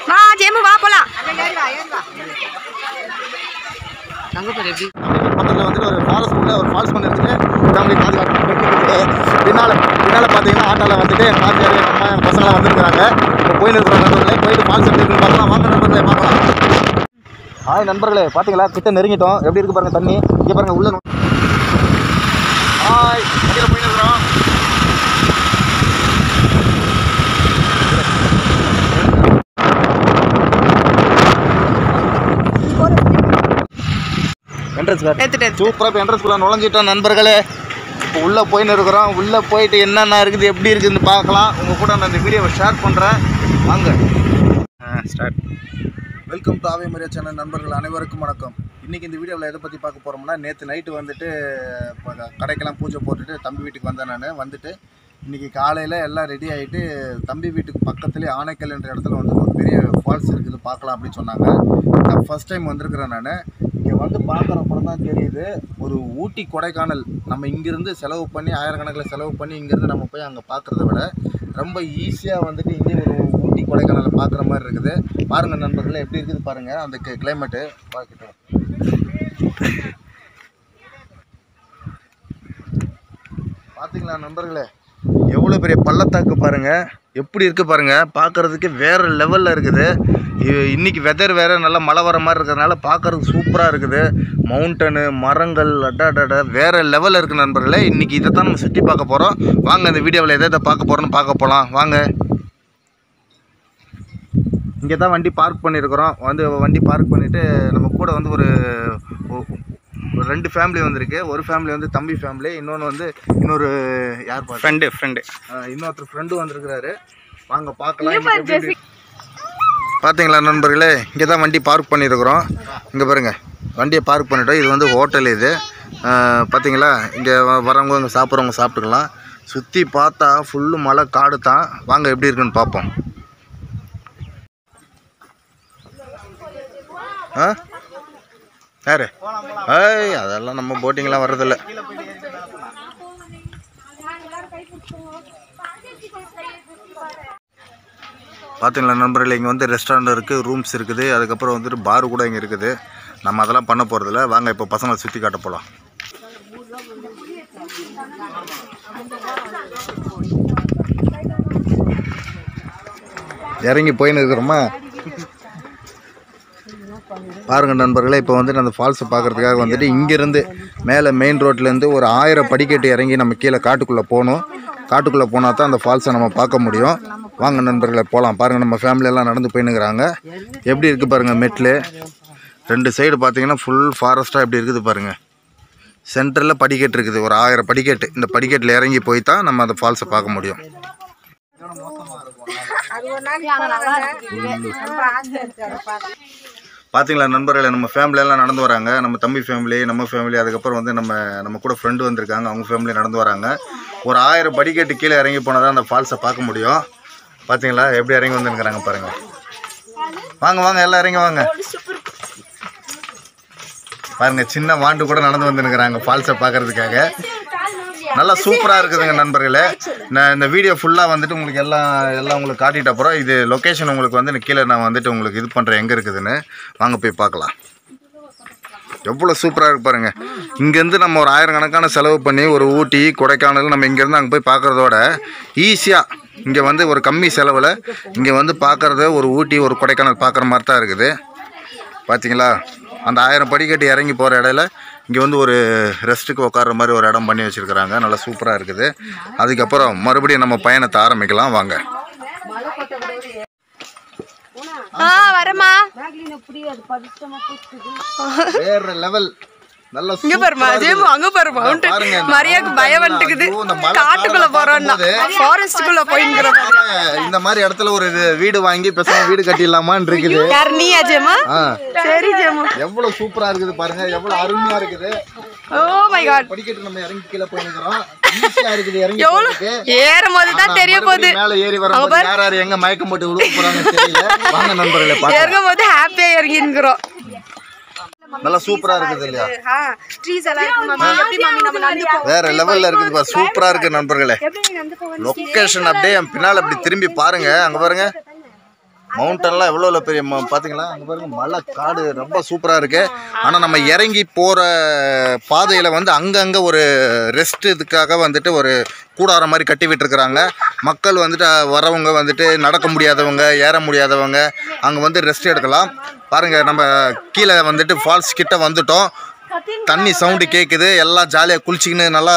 வா ஜெமு வா போலாம். பக்கத்தில் வந்துட்டு ஒரு ஃபாரஸ்ட் உள்ள ஒரு ஃபால்ஸ் ஒன்று இருக்குது. ஃபேமிலி பாதுகாப்பு பின்னால் பார்த்தீங்கன்னா ஆட்டோவில் வந்துட்டு என் மாமியார் அம்மா என் பசங்களாம் வந்துருக்குறாங்க. இப்போ போயின்னு இருக்கிற நண்பர்களே போயிட்டு ஃபால்ஸ் எப்படி இருக்குன்னு பார்க்கலாம். வாங்க நண்பர்களே பார்க்கலாம். ஹாய் நண்பர்களே, பார்த்தீங்களா கிட்ட நெருங்கிட்டோம். எப்படி இருக்குது பாருங்கள் தண்ணி. இங்கே பாருங்கள் உள்ள. ஹாய் வண்டியில் போயின்னு இருக்கிறோம். சூப்பராக இப்போ என்ட்ரன்ஸ்குள்ளே நுழைஞ்சிட்டோம் நண்பர்களே. இப்போ உள்ளே போயின்னு இருக்கிறோம். உள்ளே போயிட்டு என்னென்ன இருக்குது எப்படி இருக்குதுன்னு பார்க்கலாம். உங்கள் கூட நான் இந்த வீடியோவை ஷேர் பண்ணுறேன். வாங்க ஸ்டார்ட். வெல்கம் டு ஆவே மரியா சேனல் நண்பர்கள் அனைவருக்கும் வணக்கம். இன்றைக்கி இந்த வீடியோவில் எதை பற்றி பார்க்க போகிறோம்னா, நேற்று நைட்டு வந்துட்டு கடைக்கெல்லாம் பூஜை போட்டுட்டு தம்பி வீட்டுக்கு வந்தேன். நான் வந்துட்டு இன்றைக்கி காலையில் எல்லாம் ரெடி ஆகிட்டு தம்பி வீட்டுக்கு பக்கத்துலேயே ஆனைக்கல் என்ற இடத்துல வந்து ஒரு பெரிய ஃபால்ஸ் இருக்குது பார்க்கலாம் அப்படின்னு சொன்னாங்க. நான் ஃபஸ்ட் டைம் வந்திருக்கிறேன். நான் இங்கே வந்து பார்க்குற அப்புறம் தான் தெரியுது, ஒரு ஊட்டி கொடைக்கானல் நம்ம இங்கேருந்து செலவு பண்ணி ஆயிரக்கணக்கில் செலவு பண்ணி இங்கேருந்து நம்ம போய் அங்கே பார்க்குறத விட ரொம்ப ஈஸியாக வந்துட்டு இங்கே ஒரு ஊட்டி கொடைக்கானலை பார்க்குற மாதிரி இருக்குது. பாருங்கள் நண்பர்களே எப்படி இருக்குது பாருங்கள் அந்த கிளைமேட்டு பார்த்துட்டு. பார்த்தீங்களா நண்பர்களே எவ்வளோ பெரிய பள்ளத்தாக்கு பாருங்கள், எப்படி இருக்குது பாருங்கள். பார்க்குறதுக்கு வேறு லெவலில் இருக்குது. இன்றைக்கி வெதர் வேறு நல்லா மழை வர மாதிரி இருக்கிறதுனால பார்க்குறதுக்கு சூப்பராக இருக்குது. மவுண்டனு மரங்கள் அடாடா வேறு லெவலில் இருக்குது நண்பர்களே. இன்றைக்கி இதை தான் நம்ம சுற்றி பார்க்க போகிறோம். வாங்க இந்த வீடியோவில் எதை பார்க்க போகிறோன்னு பார்க்க போகலாம் வாங்க. இங்கே தான் வண்டி பார்க் பண்ணியிருக்கிறோம். வண்டி பார்க் பண்ணிவிட்டு நம்ம கூட வந்து ஒரு 2 ஃபேமிலி வந்திருக்கு. ஒரு ஃபேமிலி வந்து தம்பி ஃபேமிலி, இன்னொன்று வந்து இன்னொரு யார் ஃப்ரெண்டு இன்னொருத்தர் ஃப்ரெண்டு வந்திருக்கிறாரு. வாங்க பார்க்கலாம். பார்த்தீங்களா நண்பர்களே, இங்கே தான் வண்டி பார்க் பண்ணியிருக்கிறோம். இங்கே பாருங்கள் வண்டியை பார்க் பண்ணிட்டோம். இது வந்து ஹோட்டல். இது பார்த்தீங்களா, இங்கே வரவங்க இங்கே சாப்பிட்றவங்க சாப்பிட்டுக்கலாம். சுற்றி பார்த்தா ஃபுல்லு மலை காடு தான். வாங்க எப்படி இருக்குன்னு பார்ப்போம். யாரு அதெல்லாம் நம்ம போட்டிங்கெலாம் வர்றதில்ல. பார்த்தீங்களா நண்பர்களே, இங்கே வந்து ரெஸ்டாரண்ட் இருக்குது, ரூம்ஸ் இருக்குது, அதுக்கப்புறம் வந்துட்டு பார் கூட இங்கே இருக்குது. நம்ம அதெல்லாம் பண்ண போகிறதில்ல. வாங்க இப்போ பசங்களை சுற்றி காட்ட போகலாம். இறங்கி போயின்னு இருக்கிறோமா பாருங்கள் நண்பர்களே. இப்போ வந்துட்டு அந்த ஃபால்ஸை பார்க்குறதுக்காக வந்துட்டு இங்கேருந்து மேலே மெயின் ரோட்லேருந்து ஒரு 1000 படிக்கட்டு இறங்கி நம்ம கீழே காட்டுக்குள்ளே போகணும். காட்டுக்குள்ளே போனால் தான் அந்த ஃபால்ஸை நம்ம பார்க்க முடியும். வாங்க நண்பர்களே போகலாம். பாருங்கள் நம்ம ஃபேமிலியெல்லாம் நடந்து போயின்னுக்கிறாங்க. எப்படி இருக்குது பாருங்கள் மெட்லு. 2 சைடு பார்த்தீங்கன்னா ஃபுல் ஃபாரஸ்ட்டாக எப்படி இருக்குது பாருங்கள். சென்டரில் படிக்கட்டு இருக்குது, ஒரு 1000 படிக்கட்டு. இந்த படிக்கட்டில் இறங்கி போய் தான் நம்ம அந்த ஃபால்ஸை பார்க்க முடியும். பார்த்தீங்களா நண்பர்களே, நம்ம ஃபேமிலியெல்லாம் நடந்து வராங்க. நம்ம தம்பி ஃபேமிலி, நம்ம ஃபேமிலி, அதுக்கப்புறம் வந்து நம்ம கூட ஃப்ரெண்டு வந்திருக்காங்க, அவங்க ஃபேமிலி நடந்து வராங்க. ஒரு 1000 படிக்கட்டு கீழே இறங்கி போனால் தான் அந்த ஃபால்ஸை பார்க்க முடியும். பார்த்தீங்களா எப்படி இறங்கி வந்துருக்கிறாங்க பாருங்கள். வாங்க வாங்க எல்லாம் இறங்கி வாங்க. பாருங்கள் சின்ன வாண்டு கூட நடந்து வந்துருக்கிறாங்க ஃபால்ஸை பார்க்குறதுக்காக. நல்லா சூப்பராக இருக்குதுங்க நண்பர்களே. நான் இந்த வீடியோ ஃபுல்லாக வந்துட்டு உங்களுக்கு எல்லாம் உங்களுக்கு காட்டிட்ட அப்புறம் இது லொக்கேஷன் உங்களுக்கு வந்து கீழே நான் வந்துட்டு உங்களுக்கு இது பண்ணுறேன் எங்கே இருக்குதுன்னு. வாங்க போய் பார்க்கலாம். எவ்வளோ சூப்பராக இருக்கு பாருங்கள். இங்கேருந்து நம்ம ஒரு 1000 கணக்கான செலவு பண்ணி ஒரு ஊட்டி கொடைக்கானல் நம்ம இங்கேருந்து அங்கே போய் பார்க்குறதோட ஈஸியாக இங்கே வந்து ஒரு கம்மி செலவில் இங்கே வந்து பார்க்குறது ஒரு ஊட்டி ஒரு கொடைக்கானல் பார்க்குற மாதிரி தான் இருக்குது. பார்த்தீங்களா அந்த 1000 படிக்கட்டு இறங்கி போகிற இடையில இங்கே வந்து ஒரு ரெஸ்ட்டுக்கு உட்கார்ற மாதிரி ஒரு இடம் பண்ணி வச்சுருக்கிறாங்க. நல்லா சூப்பராக இருக்குது. அதுக்கப்புறம் மறுபடியும் நம்ம பயணத்தை ஆரம்பிக்கலாம் வாங்க. வரமா வேற லெவல். இங்க பாருமா ஜேமு, அங்க பாரு மவுண்டன். மரியாக்கு பயம் வந்துக்குது. காட்டுக்குள்ள போறோம்னா ஃபாரஸ்ட்குள்ள போயிங்கற. இந்த மாதிரி இடத்துல ஒரு வீடு வாங்கி பேசாம வீடு கட்டிடலாமான்னு இருக்குது. யார் நீயா ஜேமு? சரி ஜேமு. எவ்வளவு சூப்பரா இருக்குது பாருங்க, எவ்வளவு அருமையா இருக்குது. Oh my God. படிக்கட்டு நம்ம இறங்கி கீழ போயிங்கறோம். ஈஸியா இருக்குது இறங்கி போறதுக்கு. ஏறும்போது தான் தெரிய போகுது. மேலே ஏறி வரும்போது யார் எங்க மயக்கம் போட்டு விழுக போறாங்கன்னு தெரியல. வாங்க நண்பர்களே பாருங்க. ஏறும்போது ஹாப்பியா இறங்கிங்கறோம். நல்லா சூப்பரா இருக்குது இல்லையா? ட்ரீஸ் எல்லாம் இருக்கு மாமி. எப்படி மாமி நம்ம நடந்து போவோம்? வேற லெவல்ல இருக்குது பாரு. சூப்பரா இருக்கு நண்பர்களே. எப்படி நடந்து போவோம்? லொகேஷன் அப்படியே பின்னால அப்படி திரும்பி பாருங்க. அங்க பாருங்க மவுண்டன்லாம் எவ்வளோ பெரிய பார்த்தீங்களா அங்கே பாருங்க மலை காடு ரொம்ப சூப்பராக இருக்குது. ஆனால் நம்ம இறங்கி போகிற பாதையில் வந்து அங்கங்கே ஒரு ரெஸ்ட் இதுக்காக வந்துட்டு ஒரு கூடார மாதிரி கட்டி விட்டுருக்குறாங்க. மக்கள் வந்துட்டு வரவங்க வந்துட்டு நடக்க முடியாதவங்க ஏற முடியாதவங்க அங்கே வந்து ரெஸ்ட் எடுக்கலாம். பாருங்கள் நம்ம கீழே வந்துட்டு ஃபால்ஸ் கிட்ட வந்துட்டோம். தண்ணி சவுண்டு கேட்குது. எல்லாம் ஜாலியாக குளிச்சிக்கின்னு நல்லா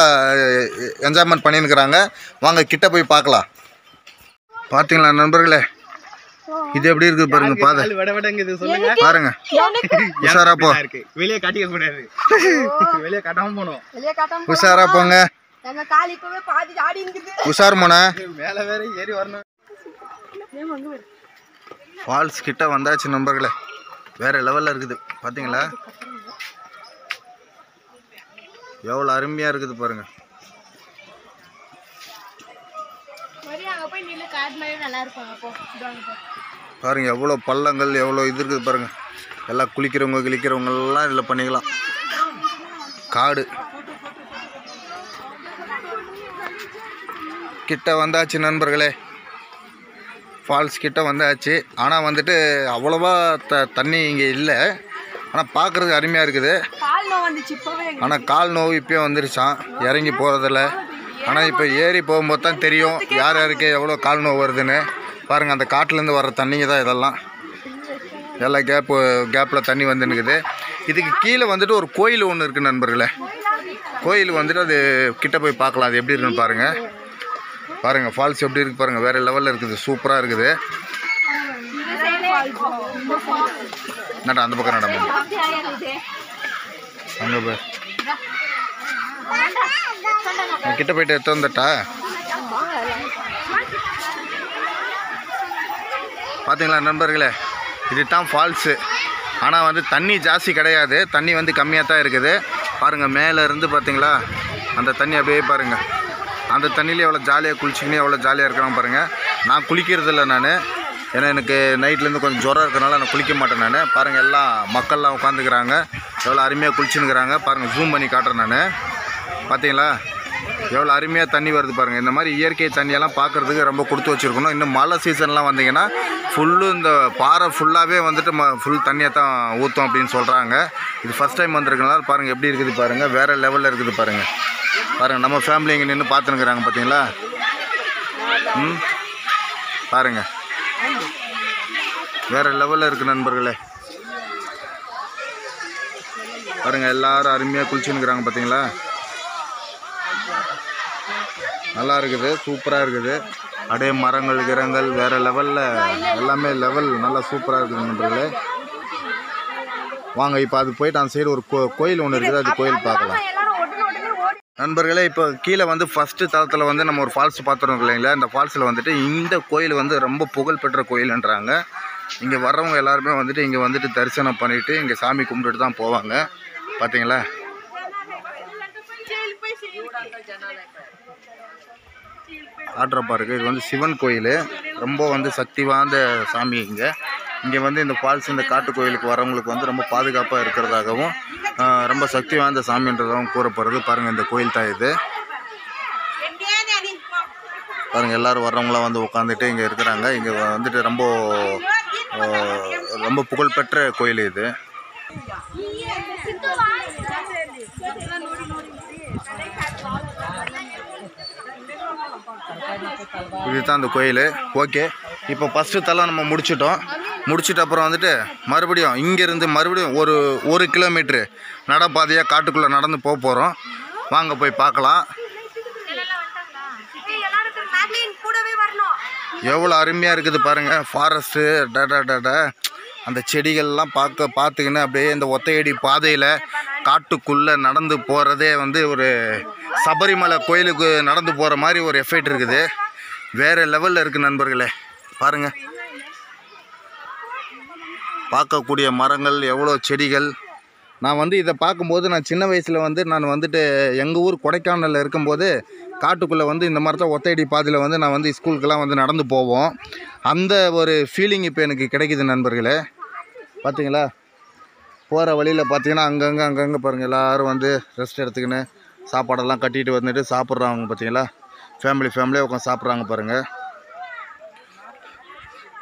என்ஜாய்மெண்ட் பண்ணியிருக்கிறாங்க. வாங்க கிட்ட போய் பார்க்கலாம். பார்த்தீங்களா நண்பர்களே, இது எப்படி இருக்குது பாருங்க பாதை. பாருங்க உஷாரா போ, வெளியே காட்டிக்க கூடாது, வெளியே காட்டாம போனோம். உஷாரா போங்க, உஷார் போன. மேல வேற ஏறி வரணும். ஃபால்ஸ் கிட்ட வந்தாச்சு நண்பர்களே, வேற லெவலில் இருக்குது. பார்த்தீங்களா எவ்வளோ அருமையாக இருக்குது பாருங்க. பாருங்க எவ்வளோ பள்ளங்கள் எவ்வளோ இது இருக்குது பாருங்க. எல்லாம் குளிக்கிறவங்கலாம் இதில் பண்ணிக்கலாம். காடு கிட்ட வந்தாச்சு நண்பர்களே, ஃபால்ஸ் கிட்ட வந்தாச்சு. ஆனால் வந்துட்டு அவ்வளோவா தண்ணி இங்கே இல்லை. ஆனால் பார்க்குறதுக்கு அருமையாக இருக்குது. ஆனால் கால் நோவு இப்போயே வந்துருச்சான் இறங்கி போகிறதில்ல. ஆனால் இப்போ ஏறி போகும்போது தான் தெரியும் யார் யாருக்கு எவ்வளோ கால் நோவு வருதுன்னு. பாருங்கள் அந்த காட்டிலேருந்து வர்ற தண்ணிங்க தான் இதெல்லாம். எல்லா கேப்பில் தண்ணி வந்துன்னுக்குது. இதுக்கு கீழே வந்துட்டு ஒரு கோயில் ஒன்று இருக்குது நண்பர்களே. கோயில் வந்துட்டு அது கிட்ட போய் பார்க்கலாம், அது எப்படி இருக்குன்னு பாருங்கள். பாருங்கள் ஃபால்ஸ் எப்படி இருக்குது பாருங்கள், வேறு லெவலில் இருக்குது, சூப்பராக இருக்குது. என்னடா அந்த பக்கம் நட அங்கே போய் கிட்ட போயிட்டு எடுத்து வந்துட்டா. பார்த்தீங்களா நண்பர்களே, இது தான் ஃபால்ஸு. ஆனால் வந்து தண்ணி ஜாஸ்தி கிடையாது, தண்ணி வந்து கம்மியாக தான் இருக்குது. பாருங்கள் மேலே இருந்து பார்த்தீங்களா அந்த தண்ணி அப்படியே பாருங்கள். அந்த தண்ணியிலே எவ்வளோ ஜாலியாக குளிச்சிக்கினே எவ்வளோ ஜாலியாக இருக்கிறான் பாருங்கள். நான் குளிக்கிறதில்ல நான், ஏன்னா எனக்கு நைட்லேருந்து கொஞ்சம் ஜுரம் இருக்கிறனால நான் குளிக்க மாட்டேன் நான். பாருங்கள் எல்லாம் மக்கள்லாம் உட்காந்துக்கிறாங்க, எவ்வளோ அருமையாக குளிச்சுன்னுக்கிறாங்க பாருங்கள். ஜூம் பண்ணி காட்டுறேன் நான். பார்த்தீங்களா எவ்வளோ அருமையாக தண்ணி வருது பாருங்கள். இந்த மாதிரி இயற்கை தண்ணியெல்லாம் பார்க்குறதுக்கு ரொம்ப கொடுத்து வச்சுருக்கணும். இன்னும் மழை சீசன்லாம் வந்தீங்கன்னா ஃபுல்லு இந்த பாறை ஃபுல்லாகவே வந்துட்டு ஃபுல் தண்ணியை தான் ஊற்றும் அப்படின்னு சொல்கிறாங்க. இது ஃபஸ்ட் டைம் வந்திருக்கனால பாருங்கள் எப்படி இருக்குது பாருங்கள், வேறு லெவலில் இருக்குது பாருங்கள். பாருங்கள் நம்ம ஃபேமிலி இங்கே நின்று பார்த்துன்னுக்குறாங்க பார்த்தீங்களா. பாருங்கள் வேறு லெவலில் இருக்குது நண்பர்களே. பாருங்கள் எல்லோரும் அருமையாக குளிச்சுன்னுக்குறாங்க பார்த்தீங்களா. நல்லா இருக்குது, சூப்பராக இருக்குது. அப்படியே மரங்கள் கிரங்கள் வேறு லெவலில் எல்லாமே லெவல் நல்லா சூப்பராக இருக்குது நண்பர்களே. வாங்க இப்போ அது போயிட்டு அந்த சைடு ஒரு கோயில் ஒன்று இருக்குது, அது கோயில் பார்க்கலாம் நண்பர்களே. இப்போ கீழே வந்து ஃபஸ்ட்டு தளத்தில் வந்து நம்ம ஒரு ஃபால்ஸ் பார்த்துருவோம் இல்லைங்களா. இந்த ஃபால்ஸில் வந்துட்டு இந்த கோயில் வந்து ரொம்ப புகழ்பெற்ற கோயில்ன்றாங்க. இங்கே வர்றவங்க எல்லாருமே வந்துட்டு இங்கே வந்துட்டு தரிசனம் பண்ணிவிட்டு இங்கே சாமி கும்பிட்டுட்டு தான் போவாங்க. பார்த்தீங்களா ஆட்ரப்பா இருக்குது. இது வந்து சிவன் கோயில், ரொம்ப வந்து சக்தி வாய்ந்த சாமி. இங்கே வந்து இந்த ஃபால்ஸ் இந்த காட்டு கோயிலுக்கு வரவங்களுக்கு வந்து ரொம்ப பாதுகாப்பாக இருக்கிறதாகவும் ரொம்ப சக்தி வாய்ந்த சாமின்றதாகவும் கூறப்படுறது. பாருங்கள் இந்த கோயில் தான் இது. பாருங்கள் எல்லோரும் வர்றவங்களாம் வந்து உட்காந்துட்டு இங்கே இருக்கிறாங்க. இங்கே வந்துட்டு ரொம்ப புகழ்பெற்ற கோயில் இது. இதுதான் அந்த கோயில். ஓகே, இப்போ ஃபஸ்ட்டு தலம் நம்ம முடிச்சிட்டு அப்புறம் வந்துட்டு மறுபடியும் இங்கேருந்து மறுபடியும் ஒரு கிலோமீட்ரு நடப்பாதையாக காட்டுக்குள்ளே நடந்து போக போகிறோம். வாங்க போய் பார்க்கலாம். எவ்வளோ அருமையாக இருக்குது பாருங்கள் ஃபாரஸ்ட்டு. டடா அந்த செடிகள்லாம் பார்த்துக்கின்னு அப்படியே இந்த ஒத்தையடி பாதையில் காட்டுக்குள்ளே நடந்து போகிறதே வந்து ஒரு சபரிமலை கோயிலுக்கு நடந்து போகிற மாதிரி ஒரு எஃபெக்ட் இருக்குது. வேறு லெவலில் இருக்குது நண்பர்களே. பாருங்கள் பார்க்கக்கூடிய மரங்கள் எவ்வளோ செடிகள். நான் வந்து இதை பார்க்கும்போது நான் சின்ன வயசில் வந்து நான் வந்துட்டு எங்கள் ஊர் கொடைக்கானலில் இருக்கும்போது காட்டுக்குள்ளே வந்து இந்த மாதிரி தான் ஒத்தையடி பாதையில் வந்து நான் வந்து ஸ்கூலுக்கெல்லாம் வந்து நடந்து போவோம். அந்த ஒரு ஃபீலிங் இப்போ எனக்கு கிடைக்குது நண்பர்களே. பார்த்தீங்களா போகிற வழியில் பார்த்தீங்கன்னா அங்கங்கே பாருங்கள் எல்லோரும் வந்து ரெஸ்ட் எடுத்துக்கின்னு சாப்பாடெல்லாம் கட்டிட்டு வந்துட்டு சாப்பிட்றாங்க. பார்த்தீங்களா ஃபேமிலியாக உட்காந்து சாப்பிட்றாங்க பாருங்கள்.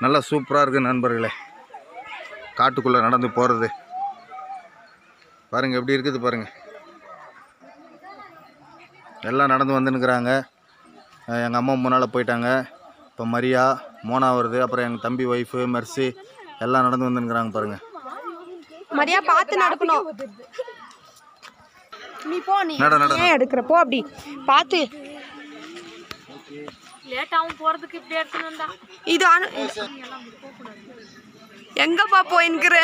நல்லா சூப்பராக இருக்குது நண்பர்களே. காட்டுக்குள்ளே நடந்து போகிறது பாருங்கள் எப்படி இருக்குது பாருங்கள். எல்லாம் நடந்து வந்துன்னுக்குறாங்க. எங்கள் அம்மா முன்னால் போயிட்டாங்க. இப்போ மரியா மோனா வருது. அப்புறம் எங்கள் தம்பி ஒய்ஃபு மெர்சி எல்லாம் நடந்து வந்துன்னுக்குறாங்க பாருங்கள். மரியா பார்த்து நடக்கணும். நீ போ, நீ ஏன் எடுக்கிற போ, அப்படி பார்த்து. லேட்டாவும் போறதுக்கு இப்படி எடுத்துனேன்டா. இது எங்கப்பா போயின்னுக்குற?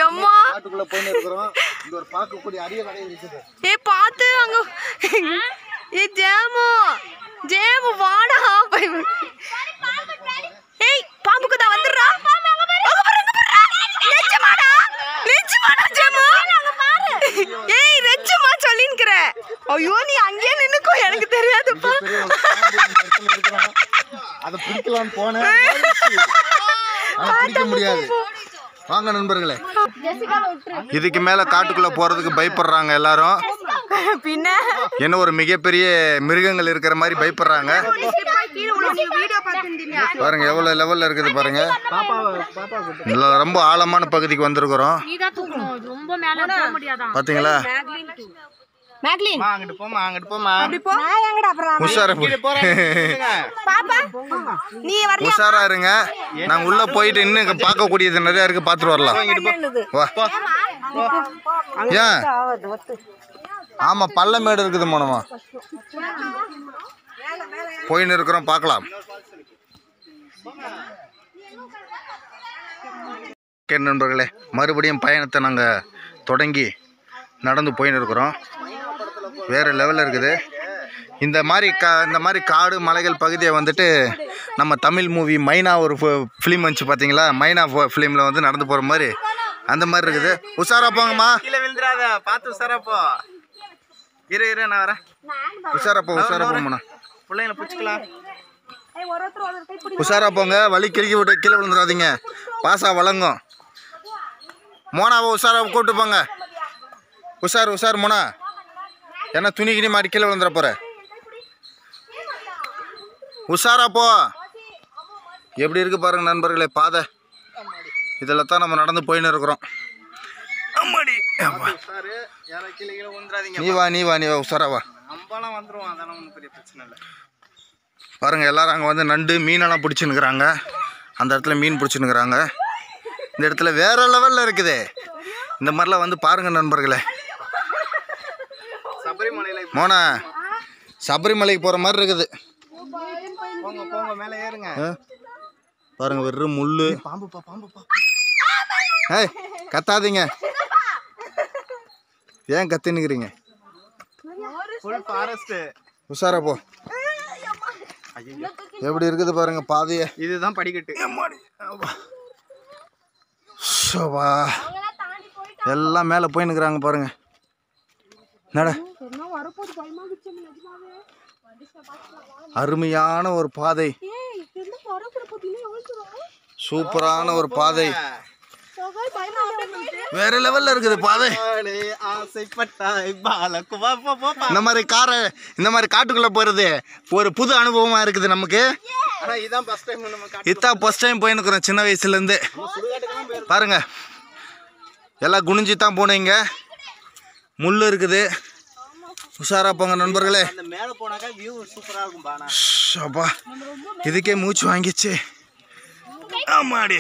எம்மா காட்டுக்குள்ள போயின்னு இருக்கறோம். இங்க ஒரு பாக்கக்கூடிய அரிய கடை இருக்குது. ஏய் பாத்து அங்க. ஏய் ஜேமு வாடா. ஏய் பாம்புக்கு தான் வந்துறா. பாம்பு அங்க பாரு. நெச்சமாடா ஜேமு. அங்க பாரு. ஏய் நெச்சமா சொல்லின்க்கற. ஐயோ நீ அங்கேயே நின்னுக்கோ, எனக்கு தெரியாதுப்பா. அத பிடிக்கலாம்னு போனேன். பிடிக்க முடியாது. வாங்க நண்பர்களே, இதுக்கு மேல காட்டுக்குள்ள போறதுக்கு பயப்படுறாங்க எல்லாரும். பின்ன என்ன ஒரு மிகப்பெரிய மிருகங்கள் இருக்கிற மாதிரி பயப்படுறாங்க. பாருங்க எவ்வளவு லெவல்ல இருக்குது பாருங்க. ரொம்ப ஆழமான பகுதிக்கு வந்திருக்கிறோம். பாத்தீங்களா? மேக்லின் அங்கிட்டு போமா, அங்கிட்டு போமா. அப்படி போ. நான் எங்கடா அப்புறம் உஷாரா பாப்பா நீ வரலையா? உஷாரா இருங்க. நாங்க உள்ள போயிட்டு இன்னும் பார்க்க கூடியது நிறைய இருக்கு, பாத்துட்டு வரலாம். வா. ஏன்? ஆமா பள்ளமேடு இருக்குது மோனமா. போயின்னு இருக்கிறோம், பார்க்கலாம். நண்பர்களே, மறுபடியும் பயணத்தை நாங்க தொடங்கி நடந்து போயின்னு இருக்கிறோம். வேறு லெவலில் இருக்குது. இந்த மாதிரி காடு மலைகள் பகுதியை வந்துட்டு நம்ம தமிழ் மூவி மைனா ஒரு ஃபிலிம் வந்துச்சு பார்த்தீங்களா? மைனா ஃபிலிமில் வந்து நடந்து போகிற மாதிரி அந்த மாதிரி இருக்குது. உஷாரா போங்கம்மா. கீழே விழுந்துடாத, பார்த்து உஷாரா போ. இரு நான் வரேன். உஷாரா போங்கண்ணா. பிள்ளைங்களை பிடிச்சிக்கலாம். உஷாரா போங்க. வலி கிறுக்கி விட்டு கீழே விழுந்துடாதீங்க. பாசா வழங்கும். மோனாவை உஷாரா கூப்பிட்டு போங்க. உஷார் மோனா. ஏன்னா துணி கிணி மாடி கீழே விழுந்துட போற. உஷாரா போ. எப்படி இருக்கு பாருங்க நண்பர்களே பாதை. இதில் தான் நம்ம நடந்து போயின்னு இருக்கிறோம். நீ வா உஷாரா வா. பாருங்க எல்லாரும் அங்கே வந்து நண்டு மீனெல்லாம் பிடிச்சின்னுக்குறாங்க. அந்த இடத்துல மீன் பிடிச்சின்னுக்குறாங்க. இந்த இடத்துல வேற லெவலில் இருக்குது. இந்த மாதிரிலாம் வந்து பாருங்க நண்பர்களே. மோனா சபரிமலைக்கு போற மாதிரி இருக்குது. போங்க மேலே ஏறுங்க. பாருங்க வெறும் முள்ளு. பாம்புப்பா. ஏய் கத்தாதீங்க. ஏன் கத்தினுக்கிறீங்க? உஷாரா போ. எப்படி இருக்குது பாருங்க பாதைய. இதுதான் படிக்கட்டு. எல்லாம் மேலே போயின்னுக்குறாங்க பாருங்க. நட. அருமையான ஒரு பாதை, சூப்பரான ஒரு பாதை, வேற லெவல்ல இருக்குது பாதை. இந்த மாதிரி காட்டுக்குள்ள போறது ஒரு புது அனுபவமா இருக்குது நமக்கு. இதான் ஃபர்ஸ்ட் டைம் போயின்னுக்குறோம் சின்ன வயசுல இருந்து. பாருங்க எல்லாம் குனிஞ்சு தான் போனீங்க. முள்ளு இருக்குது. உஷாரா போங்க நண்பர்களே. அப்பா இதுக்கே மூச்சு வாங்கிச்சு. ஆமாடி.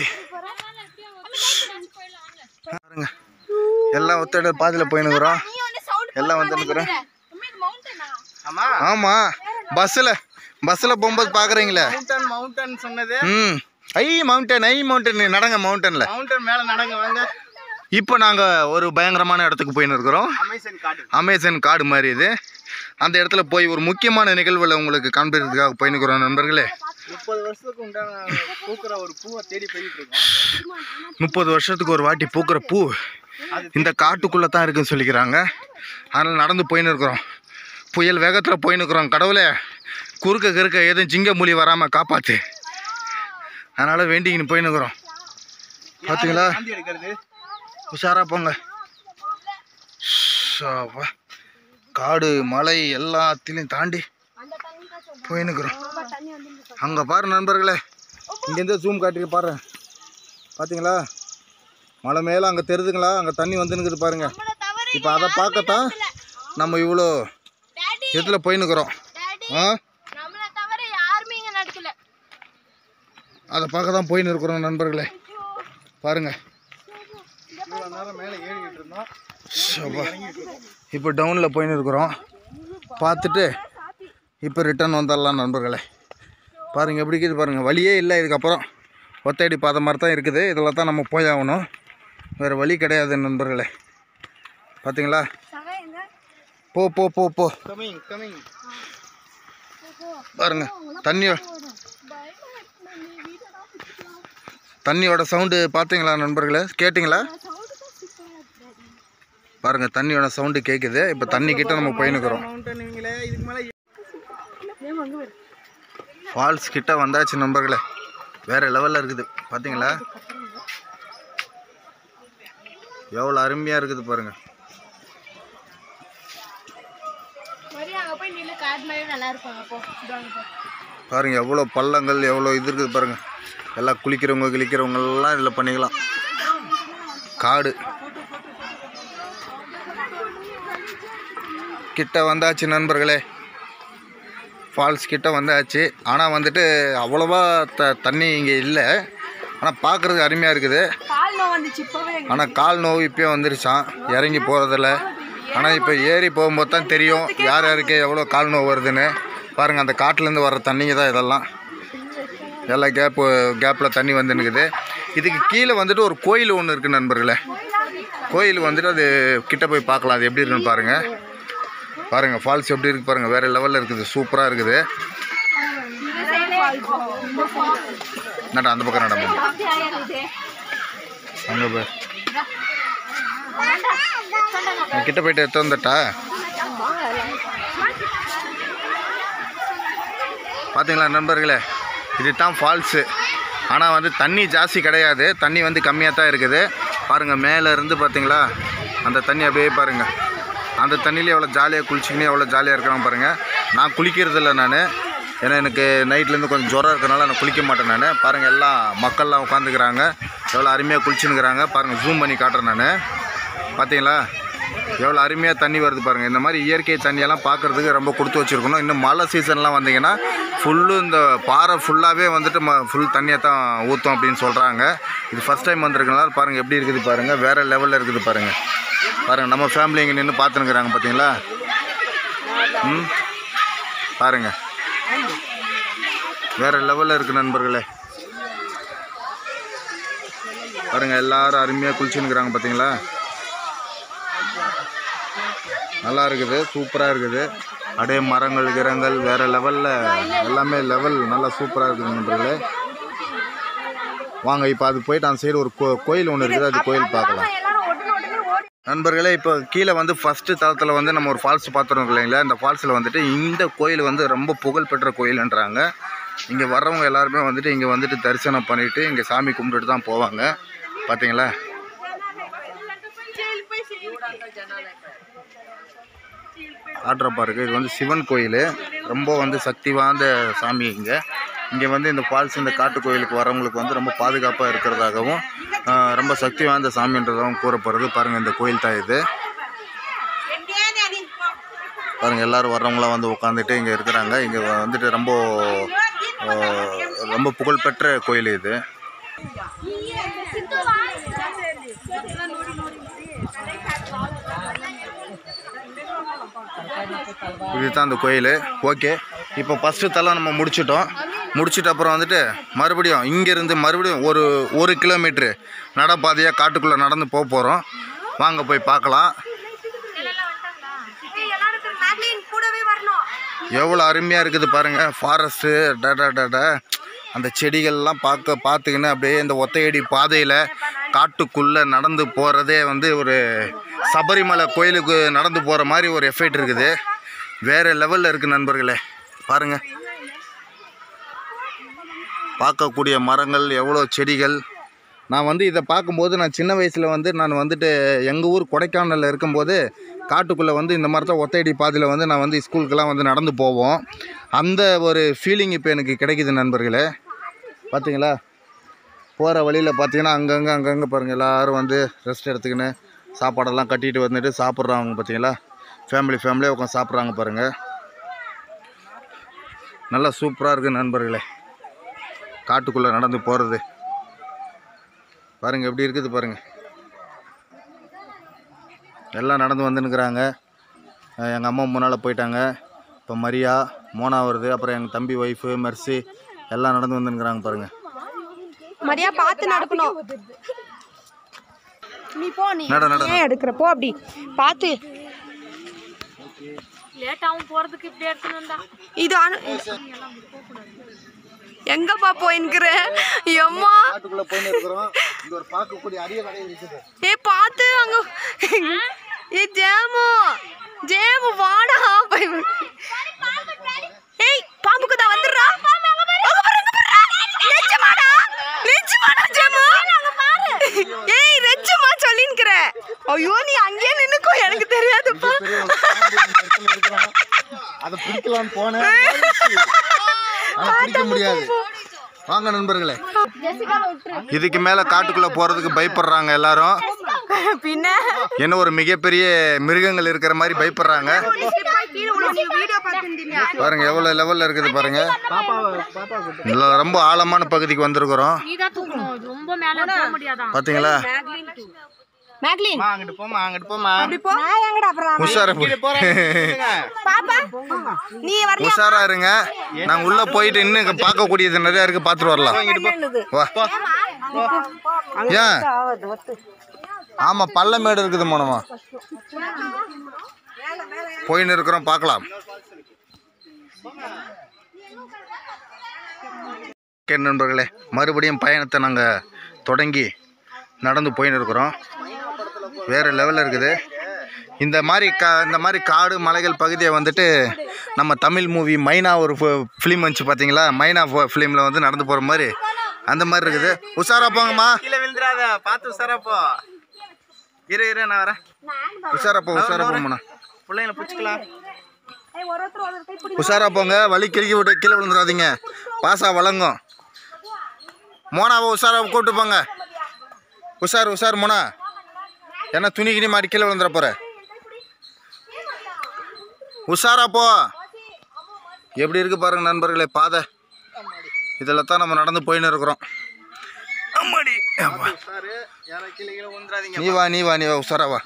பாருங்க எல்லாம் ஒத்தட பாதையில் போயினுக்குறோம். எல்லாம் வந்துருக்குறோம். ஆமா பஸ்ஸில் போகும்போது பார்க்குறீங்களே. ஐ மவுண்டன் நடங்க. மவுண்டன் மேலே நடங்க வாங்க. இப்போ நாங்கள் ஒரு பயங்கரமான இடத்துக்கு போயின்னு இருக்கிறோம். அமேசான் காடு மாதிரி இது. அந்த இடத்துல போய் ஒரு முக்கியமான நிகழ்வில் உங்களுக்கு காண்பிக்கிறதுக்காக போயின்னுக்கிறோம் நண்பர்களே. 30 வருஷத்துக்கு உண்டான பூக்கிற ஒரு பூவை தேடி போயிட்டு இருக்கோம். 30 வருஷத்துக்கு ஒரு வாட்டி பூக்கிற பூ இந்த காட்டுக்குள்ளே தான் இருக்குன்னு சொல்லிக்கிறாங்க. அதனால் நடந்து போயின்னு இருக்கிறோம். புயல் வேகத்தில் போயின்னு இருக்கிறோம். கடவுளே குறுக்க எதுவும் ஜிங்க மூலி வராமல் காப்பாற்று. அதனால் வேண்டிக்கின்னு போயின்னு இருக்கிறோம். பார்த்தீங்களா? உஷாரா போங்க. காடு மலை எல்லாத்திலையும் தாண்டி போயின்னுக்குறோம். அங்கே பாரு நண்பர்களே இங்கேருந்து ஜூம் காட்டிட்டு பாரு, பார்த்தீங்களா மலை மேலே அங்கே தெரியுதுங்களா, அங்கே தண்ணி வந்துன்னுக்குது பாருங்கள். இப்போ அதை பார்க்கத்தான் நம்ம இவ்வளோ இதில் போயின்னுக்குறோம். அதை பார்க்க தான் போயின்னு இருக்கிறோம் நண்பர்களே. பாருங்கள், இப்போ டவுனில் போயின்னு இருக்கிறோம். பார்த்துட்டு இப்போ ரிட்டர்ன் வந்துடலாம் நண்பர்களே. பாருங்கள் எப்படி இருக்குது பாருங்கள், வழியே இல்லை. இதுக்கப்புறம் ஒத்தையடி பாதை மாதிரி தான் இருக்குது. இதில் தான் நம்ம போய் ஆகணும், வேறு வழி கிடையாது நண்பர்களே. பார்த்தீங்களா, போ போ போ போ பாருங்க. தண்ணியோட சவுண்டு பார்த்தீங்களா நண்பர்களே, கேட்டிங்களா? பாருங்கள் தண்ணியோட சவுண்டு கேட்குது. இப்போ தண்ணி கிட்ட நம்ம போயின்னுக்குறோம். ஃபால்ஸ் கிட்ட வந்தாச்சு நண்பர்களே. வேறு லெவலில் இருக்குது பார்த்தீங்களா, எவ்வளோ அருமையாக இருக்குது பாருங்கள். பாருங்கள் எவ்வளோ பள்ளங்கள், எவ்வளோ இது இருக்குது பாருங்கள். எல்லாம் குளிக்கிறவங்கெல்லாம் இதில் பண்ணிக்கலாம். காடு கிட்ட வந்தாச்சு நண்பர்களே. ஃபால்ஸ் கிட்ட வந்தாச்சு. ஆனால் வந்துட்டு அவ்வளோவா தண்ணி இங்கே இல்லை. ஆனால் பார்க்குறதுக்கு அருமையாக இருக்குது. ஆனால் கால் நோவு இப்போயே வந்துருச்சான் இறங்கி போகிறதில்ல. ஆனால் இப்போ ஏறி போகும்போது தான் தெரியும் யார் யாருக்கு எவ்வளோ கால் நோவு வருதுன்னு. பாருங்கள் அந்த காட்டிலேருந்து வர்ற தண்ணிங்க தான் இதெல்லாம். எல்லாம் கேப்பில் தண்ணி வந்துன்னுக்குது. இதுக்கு கீழே வந்துட்டு ஒரு கோயில் ஒன்று இருக்குது நண்பர்களே. கோயில் வந்துட்டு அது கிட்ட போய் பார்க்கலாம், அது எப்படி இருக்குன்னு பாருங்கள். பாருங்கள் ஃபால்ஸ் எப்படி இருக்குது பாருங்கள், வேறு லெவலில் இருக்குது, சூப்பராக இருக்குது. என்னடா அந்த பக்கம் நடம் அங்கே போய் கிட்ட போயிட்டு எடுத்து வந்துட்டா. பார்த்தீங்களா நண்பர்களே, இதுதான் ஃபால்ஸு. ஆனால் வந்து தண்ணி ஜாஸ்தி கிடையாது, தண்ணி வந்து கம்மியாக தான் இருக்குது. பாருங்கள் மேலே இருந்து பார்த்தீங்களா அந்த தண்ணி அப்படியே பாருங்கள். அந்த தண்ணியிலே எவ்வளோ ஜாலியாக குளிச்சிக்கினே எவ்வளோ ஜாலியாக இருக்கிறாங்க பாருங்கள். நான் குளிக்கிறதில்ல நான், ஏன்னா எனக்கு நைட்லேருந்து கொஞ்சம் ஜுரம் இருக்கிறனால நான் குளிக்க மாட்டேன் நான். பாருங்கள் எல்லாம் மக்கள்லாம் உட்காந்துக்கிறாங்க, எவ்வளோ அருமையாக குளிச்சுன்னுக்கிறாங்க பாருங்கள். ஜூம் பண்ணி காட்டுறேன் நான். பார்த்தீங்களா எவ்வளோ அருமையாக தண்ணி வருது பாருங்கள். இந்த மாதிரி இயற்கை தண்ணியெல்லாம் பார்க்குறதுக்கு ரொம்ப கொடுத்து வச்சுருக்கணும். இன்னும் மழை சீசன்லாம் வந்தீங்கன்னா ஃபுல்லு இந்த பாறை ஃபுல்லாகவே வந்துட்டு ஃபுல் தண்ணியை தான் ஊற்றும் அப்படின்னு சொல்கிறாங்க. இது ஃபஸ்ட் டைம் வந்திருக்கனால பாருங்கள் எப்படி இருக்குது பாருங்கள், வேறு லெவலில் இருக்குது பாருங்கள். பாருங்கள் நம்ம ஃபேமிலி இங்கே நின்று பார்த்துன்னுக்குறாங்க பார்த்தீங்களா. பாருங்கள் வேறு லெவலில் இருக்குது நண்பர்களே. பாருங்கள் எல்லோரும் அருமையாக குளிச்சுன்னுக்குறாங்க பார்த்தீங்களா. நல்லா இருக்குது, சூப்பராக இருக்குது. அப்படியே மரங்கள் கிரங்கள் வேறு லெவலில் எல்லாமே லெவல் நல்லா சூப்பராக இருக்குது நண்பர்களே. வாங்க இப்போ அது போயிட்டு அந்த சைடு ஒரு கோயில் ஒன்று இருக்குது, அது கோயில் பார்க்கலாம் நண்பர்களே. இப்போ கீழே வந்து ஃபஸ்ட்டு தளத்தில் வந்து நம்ம ஒரு ஃபால்ஸ் பார்த்துருக்கோம் இல்லைங்களா. இந்த ஃபால்ஸில் வந்துட்டு இந்த கோயில் வந்து ரொம்ப புகழ்பெற்ற கோயில்ன்றாங்க. இங்கே வர்றவங்க எல்லாருமே வந்துட்டு இங்கே வந்துட்டு தரிசனம் பண்ணிவிட்டு இங்கே சாமி கும்பிட்டுட்டு தான் போவாங்க. பார்த்தீங்களா ஆட்ரப்பா இருக்குது. இது வந்து சிவன் கோயில், ரொம்ப வந்து சக்தி வாய்ந்த சாமி. இங்கே வந்து இந்த ஃபால்ஸ் இந்த காட்டு கோயிலுக்கு வரவங்களுக்கு வந்து ரொம்ப பாதுகாப்பாக இருக்கிறதாகவும் ரொம்ப சக்தி வாய்ந்த சாமின்றதாகவும் கூறப்படுறது. பாருங்கள் இந்த கோயில் தான் இது. பாருங்கள் எல்லோரும் வர்றவங்களாம் வந்து உட்காந்துட்டு இங்கே இருக்கிறாங்க. இங்கே வந்துட்டு ரொம்ப புகழ்பெற்ற கோயில் இது. இதுதான் அந்த கோயில். ஓகே, இப்போ ஃபஸ்ட்டு தலை நம்ம முடிச்சிட்டு அப்புறம் வந்துட்டு மறுபடியும் இங்கேருந்து மறுபடியும் ஒரு கிலோமீட்ரு நடப்பாதையாக காட்டுக்குள்ளே நடந்து போக போகிறோம். வாங்க போய் பார்க்கலாம். எவ்வளோ அருமையாக இருக்குது பாருங்கள் ஃபாரஸ்ட்டு. டடா அந்த செடிகள்லாம் பார்த்துக்கின்னு அப்படியே இந்த ஒத்தையடி பாதையில் காட்டுக்குள்ளே நடந்து போகிறதே வந்து ஒரு சபரிமலை கோயிலுக்கு நடந்து போகிற மாதிரி ஒரு எஃபெக்ட் இருக்குது. வேறு லெவலில் இருக்குது நண்பர்களே. பாருங்கள் பார்க்கக்கூடிய மரங்கள், எவ்வளோ செடிகள். நான் வந்து இதை பார்க்கும்போது நான் சின்ன வயசில் வந்து நான் வந்துட்டு எங்கள் ஊர் கொடைக்கானலில் இருக்கும்போது காட்டுக்குள்ளே வந்து இந்த மாதிரி தான் ஒத்தையடி பாதையில் வந்து நான் வந்து ஸ்கூலுக்கெல்லாம் வந்து நடந்து போவோம். அந்த ஒரு ஃபீலிங் இப்போ எனக்கு கிடைக்குது நண்பர்களே. பார்த்தீங்களா போகிற வழியில் பார்த்தீங்கன்னா அங்கங்கே பாருங்கள் எல்லோரும் வந்து ரெஸ்ட் எடுத்துக்கின்னு சாப்பாடெல்லாம் கட்டிட்டு வந்துட்டு சாப்பிட்றாங்க பார்த்தீங்களா. ஃபேமிலியாக உட்காந்து சாப்பிட்றாங்க பாருங்கள். நல்லா சூப்பராக இருக்குது நண்பர்களே. காட்டுக்குள்ளே நடந்து போகிறது பாருங்கள் எப்படி இருக்குது பாருங்கள். எல்லாம் நடந்து வந்துன்னுக்குறாங்க. எங்கள் அம்மா முன்னால் போயிட்டாங்க. இப்போ மரியா மோனா வருது. அப்புறம் எங்கள் தம்பி ஒய்ஃபு மெர்சி எல்லாம் நடந்து வந்துன்னுக்குறாங்க பாருங்கள். மரியா பார்த்து நடக்கணும். நீ போ, நீ ஏன் எடுக்கிற போ, அப்படி பார்த்து. லேட்டாவும் போறதுக்கு இப்படி எடுத்துன்னு வந்தா இது எங்கப்பா போயின்னுக்குற? எம்மா காட்டுக்குள்ளே போயின்னு இருக்கிறோம். இங்க ஒரு பார்க்கக்கூடிய அரிய கடை இருக்குது. பார்த்து அங்க. ஜேமு வாடா. ஏய் பாம்புக்கு தான் வந்துடுறா. ஏய் ரெச்சுமா சொல்லின்னுக்குற. ஐயோ நீ அங்கேயே நின்னுக்கோ, எனக்கு தெரியாதுப்பா. அதை பிடிக்கலான்னு போனேன், பிடிக்க முடியாது. வாங்க நண்பர்களே, இதுக்கு மேல காட்டுக்குள்ள போறதுக்கு பயப்படுறாங்க எல்லாரும். பின்ன என்ன ஒரு மிகப்பெரிய மிருகங்கள் இருக்கிற மாதிரி பயப்படுறாங்க. பாருங்க எவ்வளவு லெவல்ல இருக்குது பாருங்க. ரொம்ப ஆழமான பகுதிக்கு வந்திருக்கிறோம். பாத்தீங்களா? உஷாரா இருங்க. நாங்க உள்ள போயிட்டு இன்னும் பார்க்க கூடியது நிறைய இருக்கு, பாத்துட்டு வரலாம். ஏன்? ஆமா பள்ளமேடு இருக்குது மோனமா. போயின்னு இருக்கிறோம், பார்க்கலாம். நண்பர்களே, மறுபடியும் பயணத்தை நாங்க தொடங்கி நடந்து போயின்னு இருக்கிறோம். வேறு லெவலில் இருக்குது. இந்த மாதிரி காடு மலைகள் பகுதியை வந்துட்டு நம்ம தமிழ் மூவி மைனா ஒரு ஃபிலிம் வந்துச்சு பார்த்தீங்களா? மைனா ஃபிலிமில் வந்து நடந்து போகிற மாதிரி அந்த மாதிரி இருக்குது. உஷாரா போங்கம்மா, கீழே விழுந்துடாத, பார்த்து உஷாரா போ. இரு நான் வரேன். உஷாரா போங்கண்ணா, பிள்ளைங்களை பிடிச்சிக்கலாம். உஷாரா போங்க, வலி கிறுக்கி விட்டு கீழே விழுந்துடாதீங்க, பாசா வழங்கும். மோனாவை உஷாரா கூப்பிட்டு போங்க. உஷார் மோனா, ஏன்னா துணி கிணி மாடி கீழே விழுந்துட போற. உஷாரா போ. எப்படி இருக்கு பாருங்க நண்பர்களே பாதை. இதில் தான் நம்ம நடந்து போயின்னு இருக்கிறோம். நீ வா உஷாரா வா.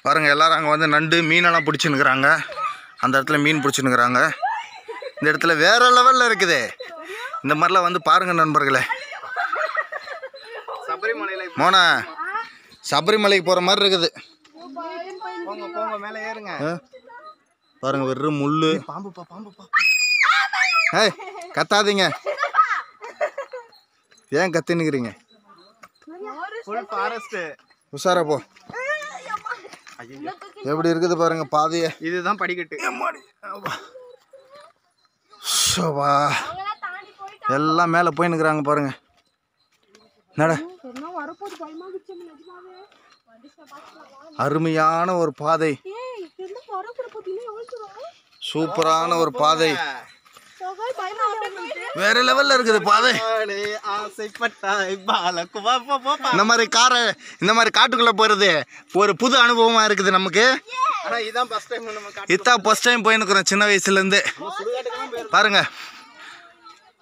பாருங்க எல்லாரும் அங்கே வந்து நண்டு மீனெல்லாம் பிடிச்சின்னுக்குறாங்க. அந்த இடத்துல மீன் பிடிச்சின்னுக்குறாங்க. இந்த இடத்துல வேற லெவலில் இருக்குது. இந்த மாதிரிலாம் வந்து பாருங்க நண்பர்களே. மோனா சபரிமலைக்கு போகிற மாதிரி இருக்குது. மேலே ஏறுங்க. பாருங்க வெறும் முள்ளு. பாம்புப்பா. ஏய் கத்தாதீங்க, ஏன் கத்தின்னுக்கிறீங்க? உஷாரா போ. எப்படி இருக்குது பாருங்க பாதைய. இதுதான் படிக்கட்டு. எல்லாம் மேலே போயின்னுக்குறாங்க பாருங்க. நட அருமையான ஒரு பாதை, சூப்பரான ஒரு பாதை, வேற லெவல்ல இருக்குது பாதை. இந்த மாதிரி காட்டுக்குள்ள போறது ஒரு புது அனுபவமா இருக்குது நமக்கு. இதான் ஃபர்ஸ்ட் டைம் போயின்னுக்குறோம் சின்ன வயசுல இருந்து. பாருங்க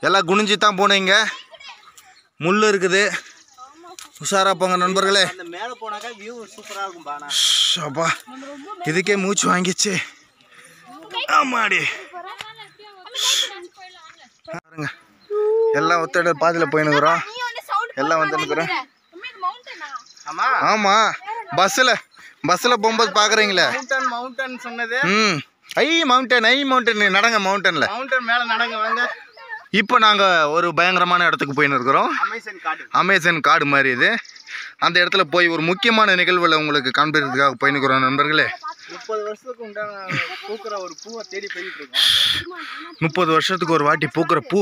எல்லாம் குனிஞ்சு தான் போனீங்க. முள்ளு இருக்குது. உஷாரா போங்க நண்பர்களே. அப்பா இதுக்கே மூச்சு வாங்கிச்சு. ஆமாடி பாருங்க எல்லாம் ஒத்தட பாதையில் போயின்னுக்குறோம். எல்லாம் வந்துன்னுக்குறோம். ஆமா பஸ்ஸில் போகும்போது பார்க்குறீங்களே சொன்னது. ஐ மவுண்டன் நடங்க. மவுண்டன் மேலே நடங்க வாங்க. இப்போ நாங்கள் ஒரு பயங்கரமான இடத்துக்கு போயின்னு இருக்கிறோம். அமேசான் காடு மாதிரி இது. அந்த இடத்துல போய் ஒரு முக்கியமான நிகழ்வில் உங்களுக்கு காண்பிக்கிறதுக்காக போயின்னுக்கிறோம் நண்பர்களே. 30 வருஷத்துக்கு உண்டான பூக்கிற ஒரு பூவை தேடி போயிட்டு இருக்கோம். 30 வருஷத்துக்கு ஒரு வாட்டி பூக்கிற பூ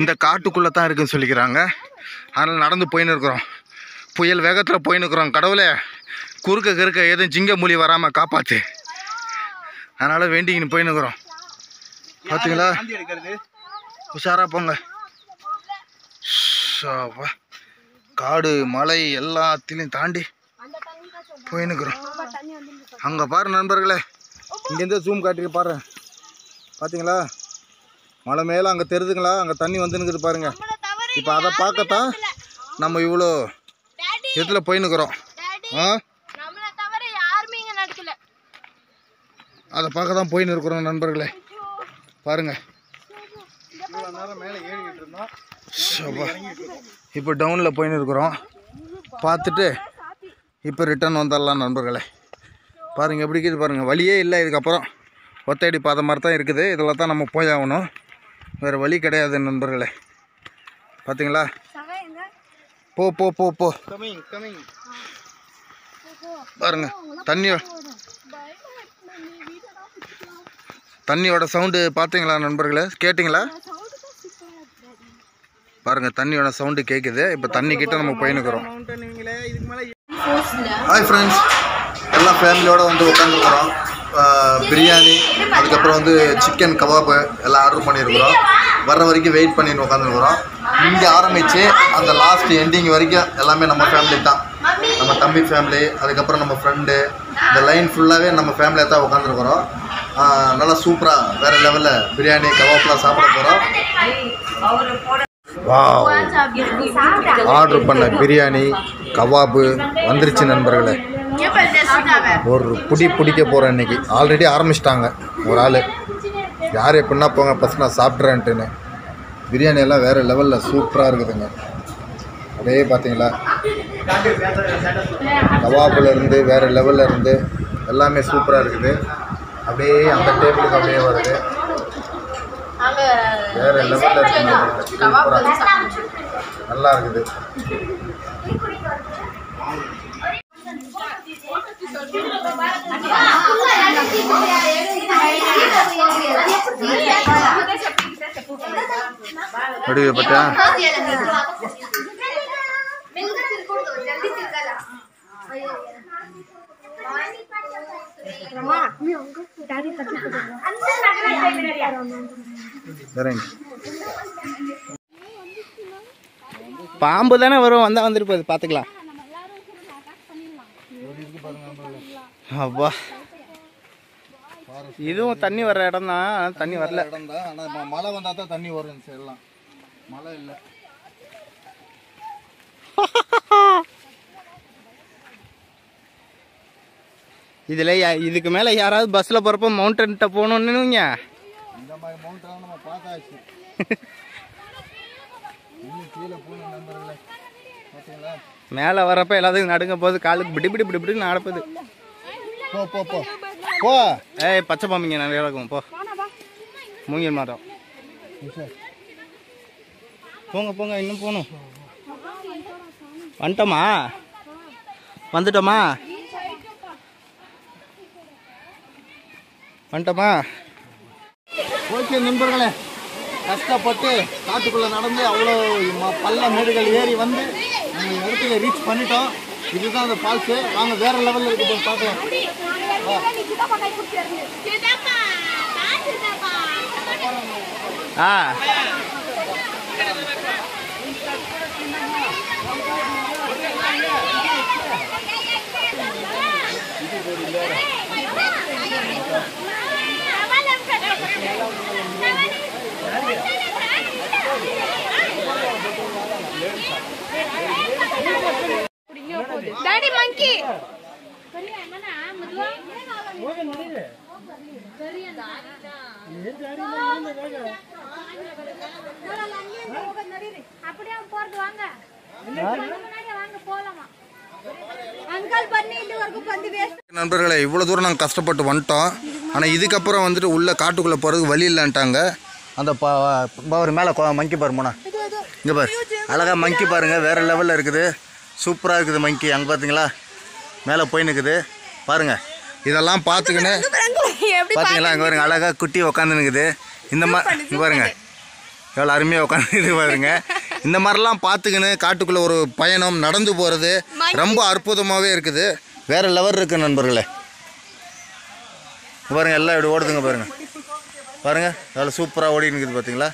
இந்த காட்டுக்குள்ளே தான் இருக்குன்னு சொல்லிக்கிறாங்க. அதனால் நடந்து போயின்னு இருக்கிறோம். புயல் வேகத்தில் போயின்னு இருக்கிறோம். கடவுளே குறுக்க எதுவும் சிங்க மூலி வராமல் காப்பாற்று. அதனால் வேண்டிக்கின்னு போயின்னு இருக்கிறோம். பார்த்தீங்களா? உஷாரா போங்க. ஷாப்பா காடு மலை எல்லாத்திலையும் தாண்டி போயின்னுக்குறோம். அங்கே பாரு நண்பர்களே, இங்கேருந்து ஜூம் காட்டி பாரு, பார்த்தீங்களா மலை மேலே அங்கே தெரியுதுங்களா, அங்கே தண்ணி வந்துன்னுக்குது பாருங்க. இப்போ அதை பார்க்கத்தான் நம்ம இவ்வளோ இதில் போயின்னுக்குறோம். அதை பார்க்க தான் போயின்னு இருக்கிறோம் நண்பர்களே. பாருங்க இப்போ டவுனில் போயின்னு இருக்கிறோம். பார்த்துட்டு இப்போ ரிட்டர்ன் வந்துடலாம் நண்பர்களே. பாருங்கள் எப்படி இருக்குது பாருங்கள், வழியே இல்லை. இதுக்கப்புறம் ஒத்தையடி பாதை மாதிரி தான் இருக்குது. இதில் தான் நம்ம போய் ஆகணும், வேறு வழி கிடையாது நண்பர்களே. பார்த்தீங்களா, போ போ போ போ பாருங்க. தண்ணியோட சவுண்டு பார்த்தீங்களா நண்பர்களே, கேட்டிங்களா? பாருங்க தண்ணியோட சவுண்டு கேட்குது. இப்போ தண்ணி கிட்ட நம்ம போயின்னுக்குறோம். ஹாய் ஃப்ரெண்ட்ஸ், எல்லாம் ஃபேமிலியோடு வந்து உட்காந்துருக்குறோம். பிரியாணி, அதுக்கப்புறம் வந்து சிக்கன் கபாப்பு எல்லாம் ஆர்டர் பண்ணியிருக்கிறோம். வர்ற வரைக்கும் வெயிட் பண்ணின்னு உட்காந்துருக்குறோம். இங்கே ஆரம்பித்து அந்த லாஸ்ட் எண்டிங் வரைக்கும் எல்லாமே நம்ம ஃபேமிலி தான். நம்ம தம்பி ஃபேமிலி, அதுக்கப்புறம் நம்ம ஃப்ரெண்டு, இந்த லைன் ஃபுல்லாகவே நம்ம ஃபேமிலியாக தான் உட்காந்துருக்குறோம். நல்லா சூப்பராக வேறு லெவலில் பிரியாணி கபாப்லாம் சாப்பிட போகிறோம். ஆர்டர் பண்ண பிரியாணி கபாபு வந்துருச்சு நண்பர்களே. ஒரு புடி பிடிக்க போகிறேன் இன்றைக்கி. ஆல்ரெடி ஆரம்பிச்சிட்டாங்க ஒரு ஆள், யார் எப்படின்னா போங்க ஃபஸ்ட் நான் சாப்பிட்றேன்ட்டுன்னு. பிரியாணி எல்லாம் வேறு லெவலில் சூப்பராக இருக்குதுங்க. அப்படியே பார்த்தீங்களா, கபாபுலேருந்து வேறு லெவலில் இருந்து எல்லாமே சூப்பராக இருக்குது. அப்படியே அந்த டேபிளுக்கு அப்படியே வருது, வேறு லெவலில் இருக்குது. சூப்பராக நல்லா இருக்குது. வடிவே பட்டா பாம்பு தானே வரும், வந்தா வந்துருப்பது பார்த்துக்கலாம். அப்பா இதுவும் தண்ணி வர்ற இடம் தான், தண்ணி வரல இடம் தான். ஆனால் மழை வந்தால் தான் தண்ணி வரும். சைடெல்லாம் மழை இல்லை. இதில் இதுக்கு மேலே யாராவது பஸ்ஸில் போகிறப்போ மவுண்டன்கிட்ட போகணுன்னு இந்த மாதிரி மவுண்டெல்லாம் நம்ம பார்த்தாச்சு. கீழே போகணும் நண்பர்களே, பார்த்தீங்களா மேலே வரப்போ எல்லாத்துக்கும் நடுங்க போது, காலுக்கு பிடி பிடி பிடி பிடின்னு நடப்புது. போ போ போ போ. ஏய் பச்சை பாம்பிங்க நிறைய இருக்கும், போ மூங்கில் மரம். போங்க போங்க, இன்னும் போகணும். வந்துட்டோமா, வந்துட்டோமா, வந்துட்டோமா. ஓகே நண்பர்களே, கஷ்டப்பட்டு காட்டுக்குள்ளே நடந்து அவ்வளோ பள்ள மேடுகள் ஏறி வந்து நம்ம இடத்துல ரீச் பண்ணிட்டோம். இதுதான் அந்த ஃபால்ஸு. வாங்க வேற லெவலில் இருக்கு பார்க்கலாம். டாடி மங்கி அப்படியே போறது வாங்க வாங்க போலாமா. நண்பர்களே, இவ்வளோ தூரம் நாங்கள் கஷ்டப்பட்டு வந்துட்டோம். ஆனால் இதுக்கப்புறம் வந்துட்டு உள்ள காட்டுக்குள்ளே போகிறதுக்கு வழி இல்லைன்ட்டாங்க. அந்த ஒரு மேலே மங்கி பாரு போனா, இங்கே பாரு அழகாக மங்கி பாருங்கள், வேறு லெவலில் இருக்குது, சூப்பராக இருக்குது மங்கி. அங்கே பார்த்தீங்களா மேலே போய் நிற்குது பாருங்கள். இதெல்லாம் பார்த்துக்கின்னு பார்த்தீங்களா, அங்கே பாருங்க அழகாக குட்டி உக்காந்துன்னுக்குது. இந்த மாதிரி இங்கே பாருங்க எவ்வளோ அருமையாக உட்காந்து பாருங்க. இந்த மாதிரிலாம் பார்த்துக்கின்னு காட்டுக்குள்ளே ஒரு பயணம் நடந்து போகிறது ரொம்ப அற்புதமாகவே இருக்குது, வேறு லெவல் இருக்குது நண்பர்களே. பாருங்கள் எல்லாம் இப்படி ஓடுதுங்க பாருங்கள், பாருங்கள் எவ்வளோ சூப்பராக ஓடின்னு இருக்குது பார்த்தீங்களா.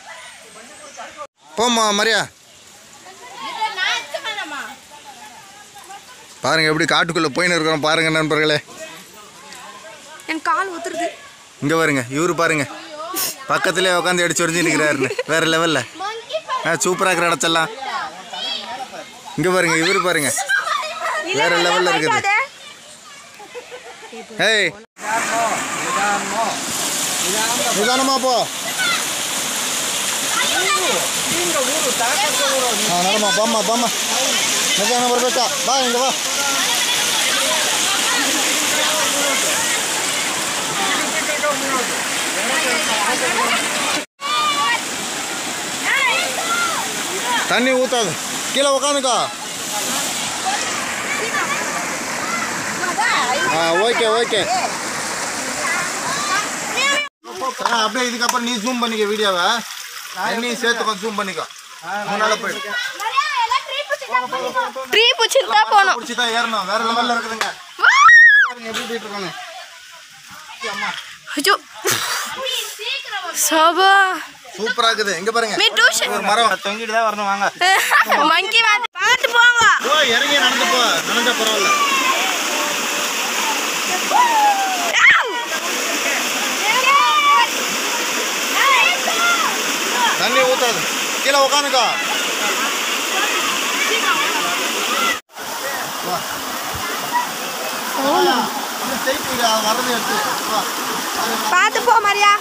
போம்மா மரியா, பாருங்க எப்படி காட்டுக்குள்ளே போயின்னு இருக்கிறோம் பாருங்க நண்பர்களே. என் கால் ஊத்துறது. இங்கே பாருங்க இவரு பாருங்க பக்கத்துலேயே உட்காந்து அடிச்சு ஒரிஞ்சுருக்கிறாருன்னு வேற லெவலில். சூப்பராக இருக்கிற இடத்தெல்லாம். இங்கே பாருங்க இவரு பாருங்க வேற லெவலில் இருக்குது. ஏய் நிதானமா போ. நடமா பாம்மா பாம்மா நிதானம் ಬರ್ಬೇಕಾ ಬಾ இங்க வா. தண்ணி ஊத்தாது கீழே உக்காந்துக்கோ. Okay okay. அப்படியே இதுக்கப்புறம் நீ ஜூம் பண்ணிக்க வீடியோவை. நீ சேர்த்து கொஞ்சம் ஜூம் பண்ணிக்கோ. முன்னால போயிடு. ட்ரீ பிடிச்சிருந்தா போனோம். பிடிச்சி தான் ஏறணும். வேற லெவலில் இருக்குதுங்க. எப்படி போயிட்டு இருக்காங்க. ஐயோ சபா சூப்பரா இருக்குது. இங்க பாருங்க ஒரு மரம் தொங்கிட்டு தான் வரணும். வாங்க மங்கி பார்த்து போங்க. ஓ இறங்கி நடந்து போ. நடந்தா பரவாயில்ல. தண்ணி ஊத்தாது கீழே உக்காந்துக்கோ. வரது எடுத்து பார்த்து போ மரியா.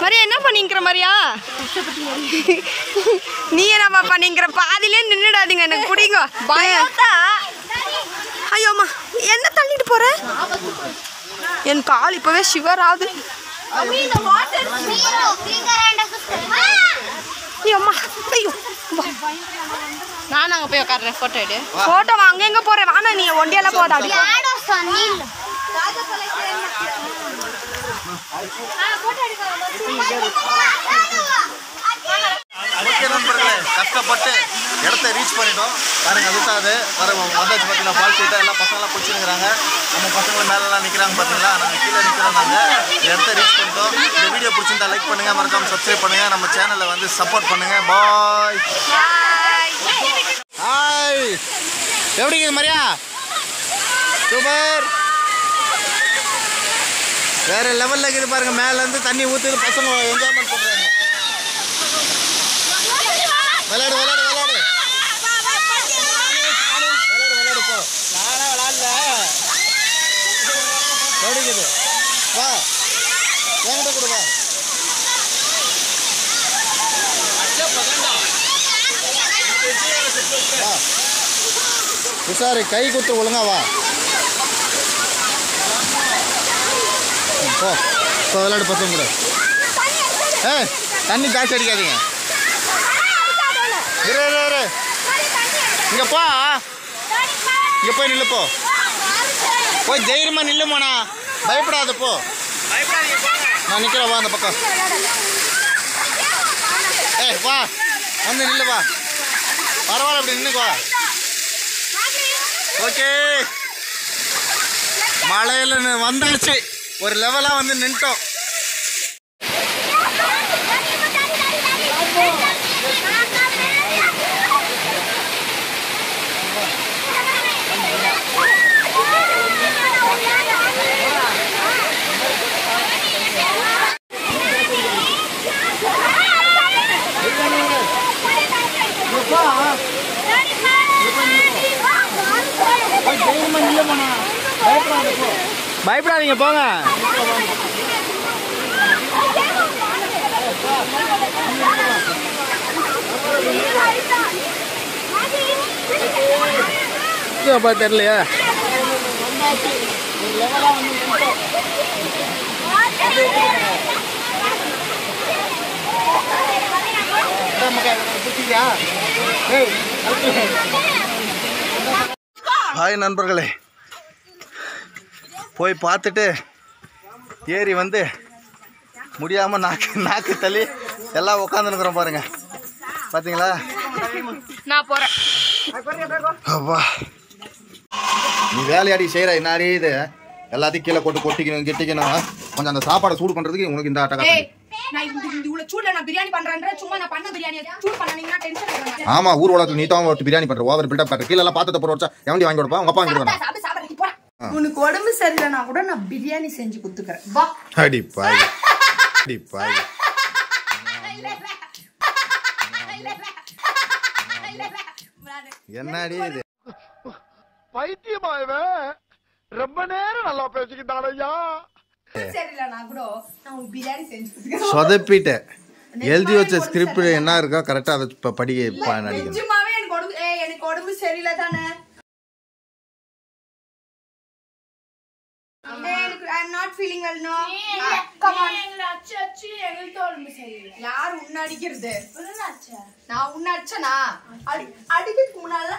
மரியா என்ன பண்ணிக்கிற மரியா? நீ என்னப்பா பண்ணிக்கிற? பாதிலே நின்றுடாதீங்க. எனக்கு பிடிங்க பயம். ஐயோம்மா என்ன தள்ளிட்டு போற? என் கால் இப்பவே ஷிவர் ஆகுது. ஐயோ நான் அங்கே போய் உட்காடுறேன். ஃபோட்டோ எடு. ஃபோட்டோ வாங்க எங்கே போகிறேன்? வாங்க நீ ஒண்டியெல்லாம் போதாடி. கஷ்டப்பட்டு இடத்த ரீச் பண்ணிட்டோம். பாருங்க அதுதான் வந்தாச்சு பார்த்தீங்கன்னா ஃபால்ஸ் கிட்ட எல்லாம் பசங்களாம் பிடிச்சிருக்கிறாங்க. நம்ம பசங்களை மேலெல்லாம் நிற்கிறாங்க பார்த்தீங்களா. நாங்கள் கீழே நிற்கிறோம். நாங்கள் இந்த இடத்த ரீச் பண்ணிட்டோம். இந்த வீடியோ பிடிச்சிருந்தா லைக் பண்ணுங்கள், மறக்காமல் சப்ஸ்கிரைப் பண்ணுங்கள், நம்ம சேனலை வந்து சப்போர்ட் பண்ணுங்கள். பாய். ஹாய் எப்படி இருக்குது மரியா? சூப்பர் வேற லெவலில் இருக்குது பாருங்க. மேலேருந்து தண்ணி ஊற்றுது. பசங்க என்ஜாய்மெண்ட் பண்ணுறாங்க. விளையாடு விளையாடு விளையாடு விளையாடு போ. விளையாடுக்குது. வா என்கிட்ட கொடு வா. உஷாரு கை குத்து ஒழுங்கா வா. போ இப்போ விளையாடு பசங்க கூட. தண்ணி ஜாஸ்தி அடிக்காதீங்க. இங்க போ. இங்க போய் நில்லு. போய் தைரியமா நில்லுமாண்ணா. பயப்படாத போ. நான் நிக்கிறேன். வா அந்த பக்கம். வா வந்து நில்லு. வா பரவாயில்ல அப்படி நின்னுக்கு வா. ஓகே மழையில வந்தாச்சு. ஒரு லெவலா வந்து நின்ட்டோம். பயப்படாதீங்க போங்க. தெரியலையா? ஹாய் நண்பர்களே, போய் பார்த்துட்டு ஏறி வந்து முடியாமல் நாக்கு தள்ளி எல்லாம் உட்காந்துருக்குறோம் பாருங்கள். பார்த்தீங்களா? நான் போறேன். அப்பா நீ வேலையாடி செய்யற என்னாடி இது எல்லாத்தையும் கீழே போட்டு கொட்டிக்கணும் கெட்டிக்கணும் கொஞ்சம் அந்த சாப்பாடை சூடு பண்றதுக்கு உனக்கு இந்த ஆட்டை நான் இவ்வளவு சூடுல நான் பிரியாணி பண்றேன். சும்மா நான் பண்ண பிரியாணி சூடு பண்ணீங்கன்னா டென்ஷன் ஆயிடும். ஆமா ஊர் உலகத்துல நீ தான் பிரியாணி பண்ற ஓவர் பில்டப் பண்ற கீழே எல்லாம் பாத்திரத்தை போட்டு வச்சா எவண்டி வாங்கி கொடுப்பா உங்க அப்பா வாங்கி கொடுப்பாங்க. சாப்பிடு போடா. உனக்கு உடம்பு சரியில்லைனா கூட நான் பிரியாணி செஞ்சு கொடுத்துக்கறேன். வா. அடி பாய் அடி பாய் என்னடி இது பைத்தியமாயவே ரொம்ப நேரம் நல்லா பேசிக்கிட்டான் ஐயா. சரியில்லைனா கூட நான் உனக்கு பிரியாணி செஞ்சு கொடுத்துக்கறேன். சொதப்பிட்ட எழுதி வச்ச ஸ்கிரிப்ட் என்ன இருக்கோ கரெக்டா அதை படிக்க நடிக்கணும். நிஜமாவே எனக்கு உடம்பு சரியில்லை தானே. I'm not feeling well, no. Come on. யார் உன்னை அடிக்கிறது? நான் உன்னை அடிச்சனா? அடிக்கிறதுக்கு முன்னால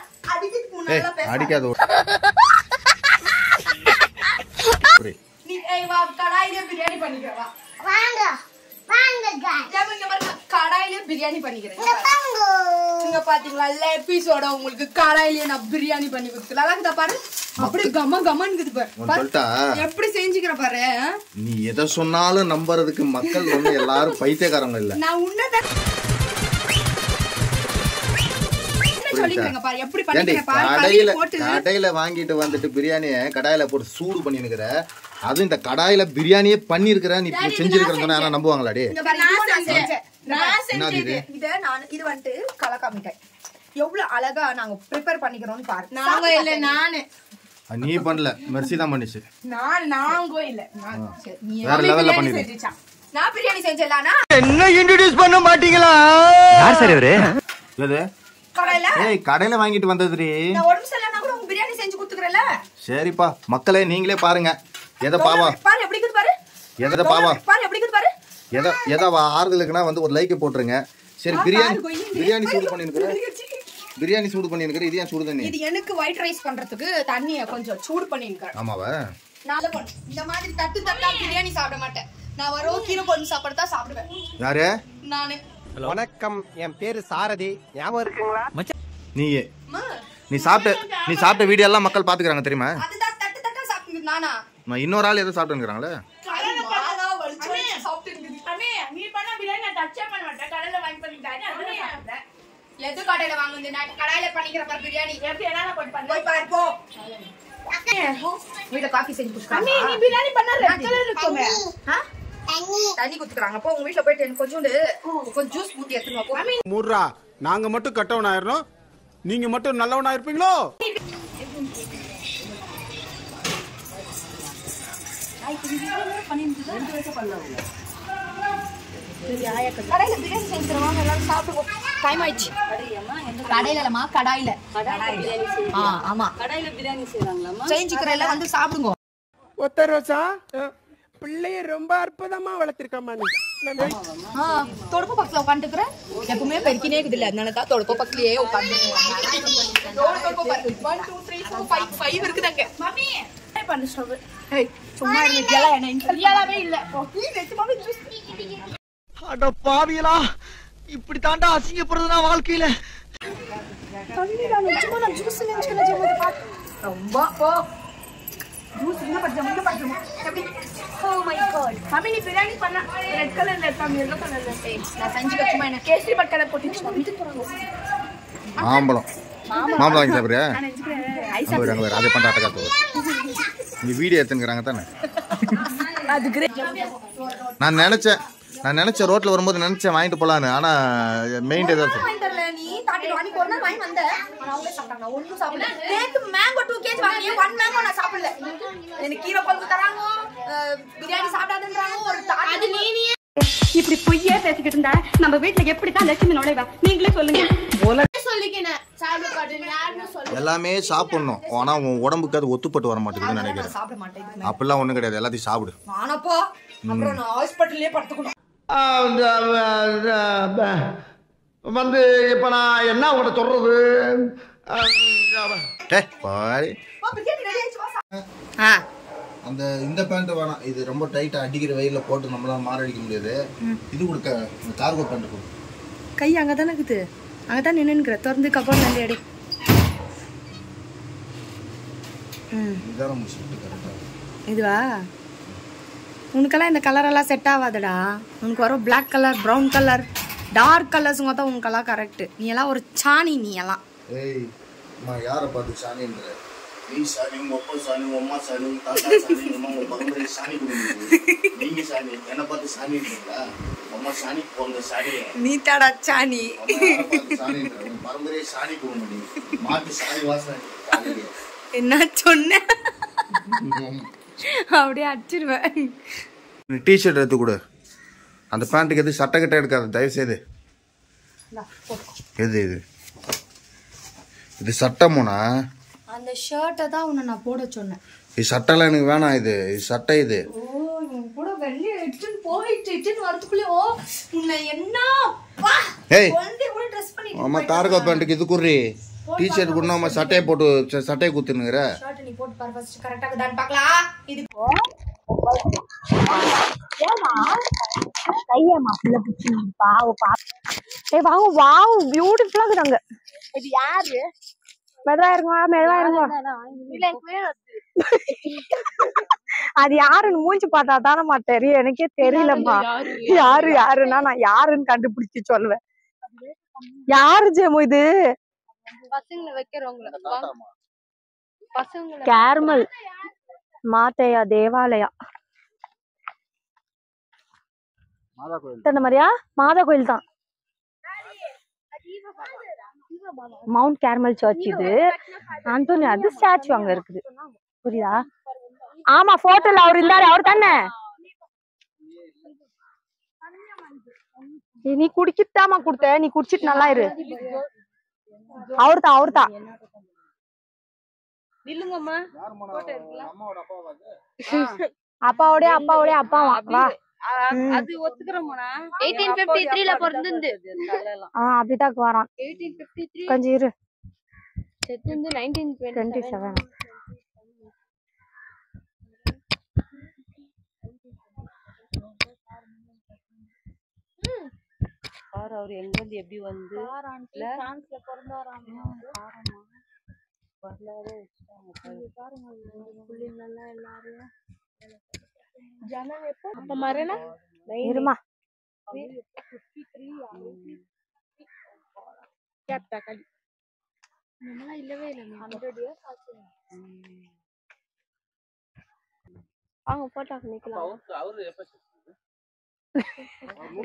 அடிக்காத நீ வா கடாயிலே பிரியாணி பண்ணிக்கிறேன். வா வாங்க கடாயிலே பிரியாணி பண்ணிக்கிறேன். நீங்க பாத்தீங்களா எபிசோட உங்களுக்கு கடாயிலே நான் பிரியாணி பண்ணி கொடுத்து நல்லா பாரு. அப்படியே கம கமன்னு பாரு எப்படி செஞ்சுக்கிற பாரு. நீ எதை சொன்னாலும் நம்புறதுக்கு மக்கள் வந்து எல்லாரும் பைத்தியக்காரங்க இல்ல. நான் உன்னதான் சொல்லிக்கிறேங்க பாரு எப்படி பண்ணிக்கிறேன் பாரு. கடையில வாங்கிட்டு வந்துட்டு பிரியாணியை கடாயில போட்டு சூடு பண்ணிருக்கிற அது இந்த கடாயில பிரியாணியே பண்ணிருக்கிற நீ செஞ்சிருக்கிறேன்னு ஆனா நம்புவாங்களாடி? இது வந்துட்டு கலக்கா மிட்டாய் எவ்வளவு அழகா நாங்க ப்ரிப்பேர் பண்ணிக்கிறோம்னு பாரு. நாங்க இல்ல நானு நீ பண்ணல மெர்சி தான் பண்ணிச்சு. நாங்க இல்ல வேற லெவல்ல பண்ணிருக்க. நான் பிரியாணி செஞ்சேன்லானா என்ன இன்ட்ரோ듀ஸ் பண்ண மாட்டீங்களா? யார் சரி அவரு? இல்லது கடையில கடையில வாங்கிட்டு வந்ததுரி. நான் உடம்பு சரியில்லைனா கூட உங்க பிரியாணி செஞ்சு கொடுத்துக்கறேன்ல. சரிப்பா மக்களே நீங்களே பாருங்க. எதை பாவா பாரு எப்படி இருக்குது பாரு. எதை பாவா பாரு எப்படி இருக்குது பாரு. எதை ஆறுதலுக்குனா வந்து ஒரு லைக் போட்டுருங்க. சரி பிரியாணி சூடு பண்ணிருக்கேன். பிரியாணி சூடு பண்ணிருக்கேன். இது ஏன் சூடு தண்ணி? இது எனக்கு ஒயிட் ரைஸ் பண்றதுக்கு தண்ணியை கொஞ்சம் சூடு பண்ணிருக்கேன். ஆமாவா? நான் இந்த மாதிரி தட்டு தட்டா பிரியாணி சாப்பிட மாட்டேன். நான் வர கீரை கொஞ்சம் சாப்பிட்டு தான் சாப்பிடுவேன். யாரு? நானு. வணக்கம் என் பேரு சாரதி. ஞாபகம் இருக்குங்களா? நீ சாப்பிட்ட வீடியோ எல்லாம் மக்கள் பாத்துக்கறாங்க தெரியுமா? அதுதான் தட்டு தட்டா சாப்பிடுறது நானா? இன்னொரு ஆள் ஏதோ சாப்பிட்டுங்கறாங்களே. நீ பண்ண பிரியாணி நான் டச்சே பண்ண மாட்டேன். கடையில வாங்கி பண்ணிட்டானே அதுதான் சாப்பிட்டேன். எது கடையில வாங்குது? நான் கடையில பண்ணிக்கிற பாரு பிரியாணி. எப்படி என்னால பண்ண போய் பாரு போ. வீட்ல காபி செஞ்சு குடிச்சா. அண்ணி நீ பிரியாணி பண்ண ரெட் கலர் இருக்குமே. தண்ணி குத்துறாங்க. அப்போ உங்க வீட்ல போயிட்டு எனக்கு கொஞ்சம் ஜூஸ் ஊத்தி எடுத்துட்டு வா போ. மூர்ரா நாங்க மட்டும் கட்டவனா ஆயிரணும். நீங்க மட்டும் நல்லவனா இருப்பீங்களோ? கடையில பிரியாணி செஞ்சு தருவாங்க எல்லாரும் சாப்பிடுவோம். டைம் ஆயிடுச்சு. கடையில இல்லம்மா கடாயில. ஆமா கடையில பிரியாணி செய்றாங்களாமா? செஞ்சுக்கிறல வந்து சாப்பிடுங்க. ஒத்த ரோசா பிள்ளைய ரொம்ப அற்புதமா வளர்த்திருக்கம்மா நீ. தொடுப்பு பக்கத்துல உட்காந்துக்கிறேன். எப்பவுமே பெருக்கினே இருக்குது இல்ல அதனால தான் தொடுப்பு பக்கத்துலயே உட்காந்து 1 2 3 4 5 இருக்குதாங்க. மம்மி பண்ணு ஸ்டவ். ஏய் சும்மா இருக்கியால என்ன சரியாவே இல்ல. மம்மி ஜூஸ் அட பாவியலா இப்படி தாண்டா அசிங்கப்படுறதுனா வாழ்க்கையில. நான் ஜூஸ் நினைச்சேன் ஜெமத பாத்து. ரொம்ப போ. ஜூஸ் என்ன பண்றோம்? எப்படி? ஓ மை காட். மம்மி நீ பிரியாணி பண்ண ரெட் கலர்ல இருக்காம எல்லோ கலர்ல ஏய் நான் செஞ்சு வச்சுமா என்ன கேசரி பட் கலர் போட்டுச்சு மம்மி. மாம்பழம் வாங்கி சாப்பிடுறியா? அங்க வேற அதை பண்ண ஆட்டக்காத்து. நீ வீடியோ எடுத்துங்கறாங்க தானே? அது கிரேட். நான் நினைச்ச ரோட்ல வரும்போது நினைச்சேன் வாங்கிட்டு போலான்னு. ஆனா மெயின் ஏதாவது நீ தாட்டி வாங்கி ஒரு நாள் வாங்கி வந்த. ஆனா அவங்களே சாப்பிட்டாங்க. ஒண்ணும் சாப்பிடல. நேத்து மேங்கோ 2 kg வாங்கி 1 மேங்கோ நான் சாப்பிடல. எனக்கு கீரை குழம்பு தராங்க. பிரியாணி சாப்பிடாதன்றாங்க. ஒரு தாட்டி அது நீ இப்படி பொய்யே பேசிக்கிட்டு இருந்தா நம்ம வீட்ல எப்படி தான் லட்சுமி நுழைவா? நீங்களே சொல்லுங்க. சொல்லிக்கினேன் சாப்பிட மாட்டேன் யாருன்னு சொல்ல. எல்லாமே சாப்பிடணும். ஆனா உன் உடம்புக்கு அது ஒத்துப்பட்டு வர மாட்டேங்குதுன்னு நினைக்கிறேன். சாப்பிட மாட்டேன். அப்படிலாம் ஒண்ணும் கிடையாது. எல்லாத்தையும் சாப்பிடு. ஆனாப்பா அப்புறம் நான் ஹாஸ்பிடல்லே படுத்துக்கணும். வந்து இப்ப நான் என்ன உங்கள்கிட்ட சொல்றது? பாரு பிரியாணி ரெடி ஆயிடுச்சு. அந்த இந்த பேண்ட் வேணாம். இது ரொம்ப டைட்டா அடிக்கிற வெயில போட்டு நம்மளால மாரடிக்க முடியாது. இது கொடுக்க கார்கோ பேண்ட் கொடு. கை அங்கதானே இருக்குது. அங்கதான் நின்னுக்கிற திறந்து கபோர்ட் வந்து எடு. இதுவா உனக்கெல்லாம் இந்த கலரெல்லாம் செட் ஆகாதுடா. உனக்கு வரும் black colour, brown colour, dark கலர்ஸுங்க தான் உனக்கெல்லாம் கரெக்டு. நீ எல்லாம் ஒரு சாணி. நீ எல்லாம் யாரை பார்த்து சாணின்ற? நீ சாணி, உங்க அப்பா சாணி, உங்க அம்மா சாணி, உங்க தாத்தா சாணி, உங்க பரம்பரை சாணி கொடுங்க. நீங்க சாணி என்ன பார்த்து சாணின்றீங்களா? அம்மா சாணி போங்க சாணி. நீ தாடா சாணி. சாணின்ற உங்க பரம்பரையை சாணி கொடுங்க. நீ மாட்டு சாணி வாசனை. என்ன சொன்ன? அப்படியே அடிச்சிருவேன். டிஷர்ட் எடுத்து கொடு. அந்த பேண்ட்டுக்கு எது சட்டை கிட்ட எடுக்காது தயவு செய்து. எது இது? இது சட்டமுனா? அந்த ஷர்ட்டை தான் உன்னை நான் போட சொன்னேன். இது சட்டைலாம் எனக்கு வேணாம். இது சட்டை. இது இவன் கூட வெளியே எடுத்துன்னு போயிட்டு வரதுக்குள்ளே உன்னை என்ன ட்ரெஸ் பண்ணி அம்மா தாரகா பேண்ட்டுக்கு இது குர்ரி டிஷர்ட் குடுனா அம்மா சட்டையை போட்டு சட்டையை குத்துனுங்கிற. ஷர்ட் நீ போட்டு பாரு ஃபர்ஸ்ட் கரெக்ட்டா இருக்குதான்னு பார்க்கலாம். இது ஏமா கையமா புள்ள புச்சி பாவ ஏய் வாங்க வாவ் பியூட்டிஃபுல்லா இருக்குங்க. இது யாரு? மெதுவா இருங்க இல்ல அது யாருன்னு மூஞ்சி பார்த்தா தானம்மா தெரியும். எனக்கே தெரியலம்மா யாருன்னா நான் யாருன்னு கண்டுபிடிச்சு சொல்லுவேன். யாரு ஜெமு இது? பசங்களை வைக்கிறவங்க கேர்மல் மாத்தையா தேவாலயா இந்த மாதிரியா? மாதா கோயில் தான். மவுண்ட் கேர்மல் சர்ச் இது. ஆண்டோனி அது ஸ்டாச்சு அங்க இருக்குது. புரியுதா? ஆமா போட்டோல அவர் இருந்தாரு. அவர் தானே? நீ குடிச்சிட்டாமா கொடுத்த. நீ குடிச்சிட்டு நல்லா இரு. அவர்தான் அப்பாவோட அப்பாவா வா. அது ஒத்துக்கறோம்னா 1853ல பிறந்தது. அப்படிதான் வரான். 1853 கொஞ்சம் இரு. செத்துந்து 1927. அவர் எங்க இருந்து எப்படி வந்து பிரான்ஸ்ல பிறந்தாராம். வரலாறு பாருங்க புள்ளிங்கெல்லாம் எல்லாரும் ஜனங்க எப்போ அப்ப மரணா இருமா கேப்டா கடி நம்மளா இல்லவே இல்ல 100 இயர்ஸ் ஆச்சு. அவங்க போட்டோக்கு நிக்கலாம்.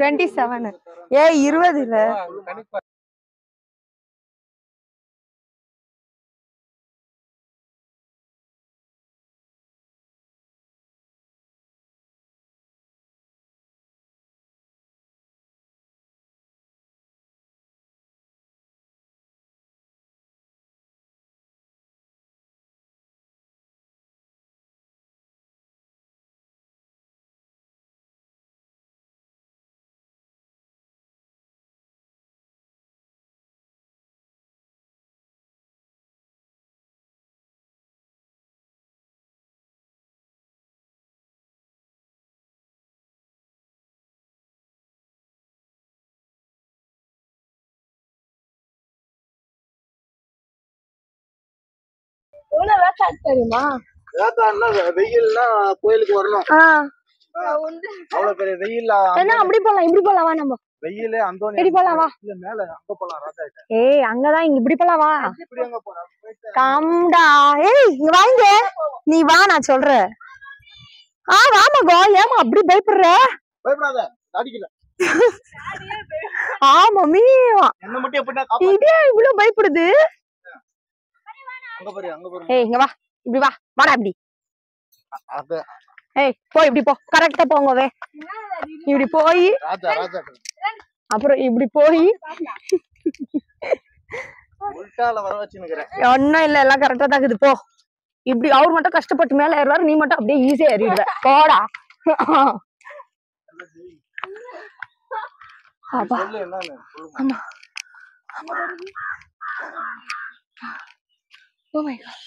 27 20 இல்ல. எவ்வளவு வேட்டா தெரியுமா? வெயில்னா கோயிலுக்கு வரணும். அவ்வளவு பெரிய வெயில். என்ன அப்படி போலாம் இப்படி போலாம் வா. நம்ம வெயில அந்தோனி இப்படி போலாம் வா. இல்ல மேல அங்க போலாம் ராஜா. ஏய் அங்கதான் இங்க இப்படி போலாம் வா. இப்படி அங்க போறா கம்டா. ஏய் இங்க வாங்க. நீ வா நான் சொல்றேன். வாமா கோ. ஏமா அப்படி பயப்படுற? பயப்படாத அடிக்கல. மம்மி என்ன மட்டும் எப்படினா காப்பா. இதே இவ்ளோ பயப்படுது. அங்க பாரு. ஏய் இங்க வா. இப்படி வா. வாடா இப்படி. அத ஏய் போய் இப்படி போ. கரெக்ட்டா போங்கவே. இப்படி போய் ராஜா அப்புறம் இப்படி போய் உல்டால வர வச்சினுக்கறேன். ஒண்ணும் இல்ல எல்லாம் கரெக்ட்டா தான் இருக்குது. போ. இப்படி அவர் மட்டும் கஷ்டப்பட்டு மேல ஏறுவாரு. நீ மட்டும் அப்படியே ஈஸியா ஏறிடுவ. போடா. அப்பா சொல்லு என்னன்னு ஆமா ஓ மை காட்.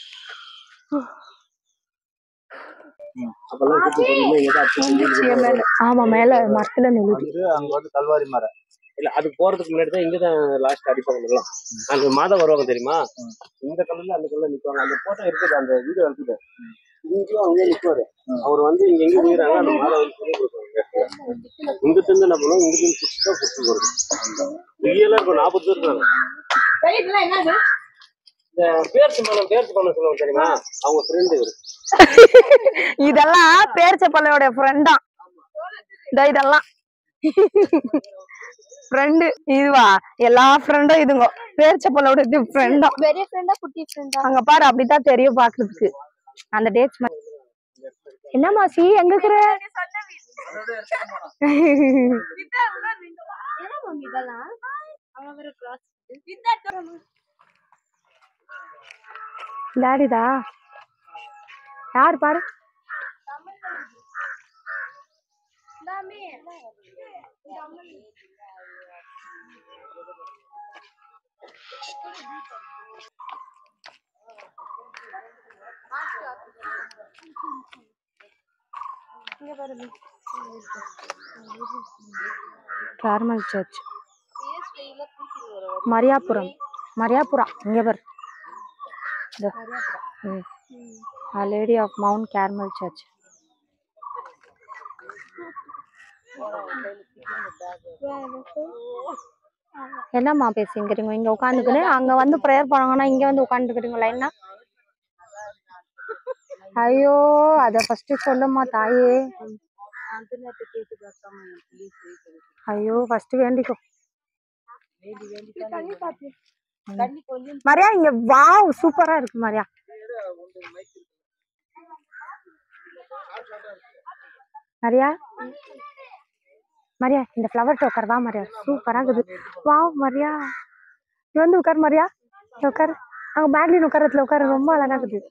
ஆமா மேல மரத்துல நிலுது. அங்க வந்து கல்வாரி மரம். இல்ல அதுக்கு போறதுக்கு முன்னாடி தான் இங்கதான் லாஸ்ட் அடிப்பாங்க எல்லாம். அந்த மாதம் வருவாங்க தெரியுமா, இந்த கலர்ல அந்த கலர்ல நிக்குவாங்க. அந்த போட்டோ இருக்குது, அந்த வீடியோ இருக்குது. இங்கேயும் அங்கேயும் நிக்குவாரு அவர் வந்து. இங்க எங்க உயிராங்க அந்த மாதம் வந்து சொல்லி கொடுப்பாங்க. இங்க இருந்து என்ன பண்ணுவோம், இங்க இருந்து புடிச்சுதான் புடிச்சு வருது. இங்கெல்லாம் இருக்கும் 40 பேர் இருக்காங்க. இந்த பேர்ச்சி பழம் சொல்லுவாங்க தெரியுமா, அவங்க ஃப்ரெண்டு இவரு. இதெல்லாம் பேர்ச்சப்பள்ளையோட ஃப்ரெண்டா இதெல்லாம் ஃப்ரெண்டு. இதுவா எல்லா ஃப்ரெண்டும் இதுங்க பேர்ச்சப்பள்ளோட இது ஃப்ரெண்டா. பெரிய ஃப்ரெண்டா குட்டி ஃப்ரெண்டா? அங்க பாரு அப்படித்தான் தெரியும் பாக்குறதுக்கு அந்த டேட்ஸ். என்ன மாசி எங்க இருக்கிற? டாடிதா யார் பாரு. Carmel church Mariyapuram. இங்க பாரு, lady of Mount Carmel church. என்னம்மா பேசிக்கிறீங்க? இங்க உட்காந்துக்கிட்டு அங்க வந்து ப்ரேயர் பண்ணாங்கன்னா இங்க வந்து உட்காந்துக்கிறீங்களா என்ன? ஐயோ அத ஃபர்ஸ்ட் சொல்லுமா தாயே. ஐயோ ஃபர்ஸ்ட் வேண்டிக்கோ மரியா. இங்க வாவ் சூப்பரா இருக்கு மரியா. மரியா மரியா இந்த ஃப்ளவர் டோக்கர் வா மரியா, சூப்பரா இருக்குது. வாவ் மரியா நீ வந்து உட்கார் மரியா, உட்கார். அங்க பேக்லின் உட்காரத்துல உட்கார, ரொம்ப அழகா இருக்குது.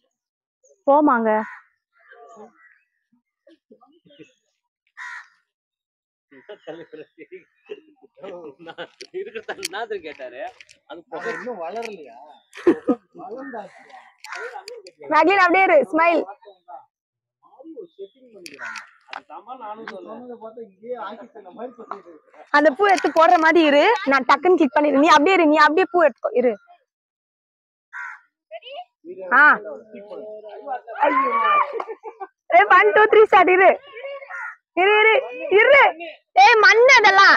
போமாங்க. கேட்டாரு வளரலையா? மேக்லின் அப்படியே இரு, ஸ்மைல். அந்த பூ எடுத்து போடுற மாதிரி இரு, நான் டக்குன்னு கிளிக் பண்ணிடு. நீ அப்படியே இரு, நீ அப்படியே பூ எடுத்துக்கோ இரு. ஆ 1 2 3 ஸ்டார்ட். இரு இரு இரு இரு. ஏய் மண்ணு அதெல்லாம்.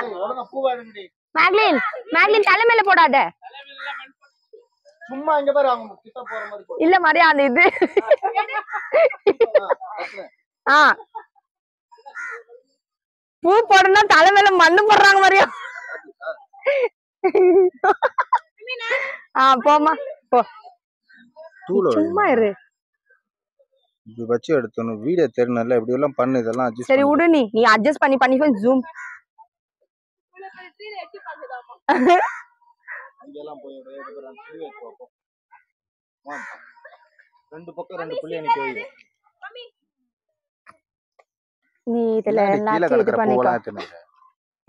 மேக்லின் தலைமையில போடாத. சும்மா இங்க பாரு, அவங்க கிட்ட போற மாதிரி. இல்ல மரியா அந்த இது பூ போடணும்னா தலைமையில மண்ணு போடுறாங்க மரியா. போமா போ, சும்மா இரு. இப்படி வச்சு எடுத்தணும் வீடியோ தெரியல. இப்படி எல்லாம் பண்ணு, இதெல்லாம் அட்ஜஸ்ட். சரி விடு, நீ அட்ஜஸ்ட் பண்ணி ஜூம். அங்கெல்லாம் போய் ரெண்டு பக்கம் 2 புள்ளி எனக்கு வை. நீ இதுல எல்லாத்தையும் இது பண்ணிக்கோ.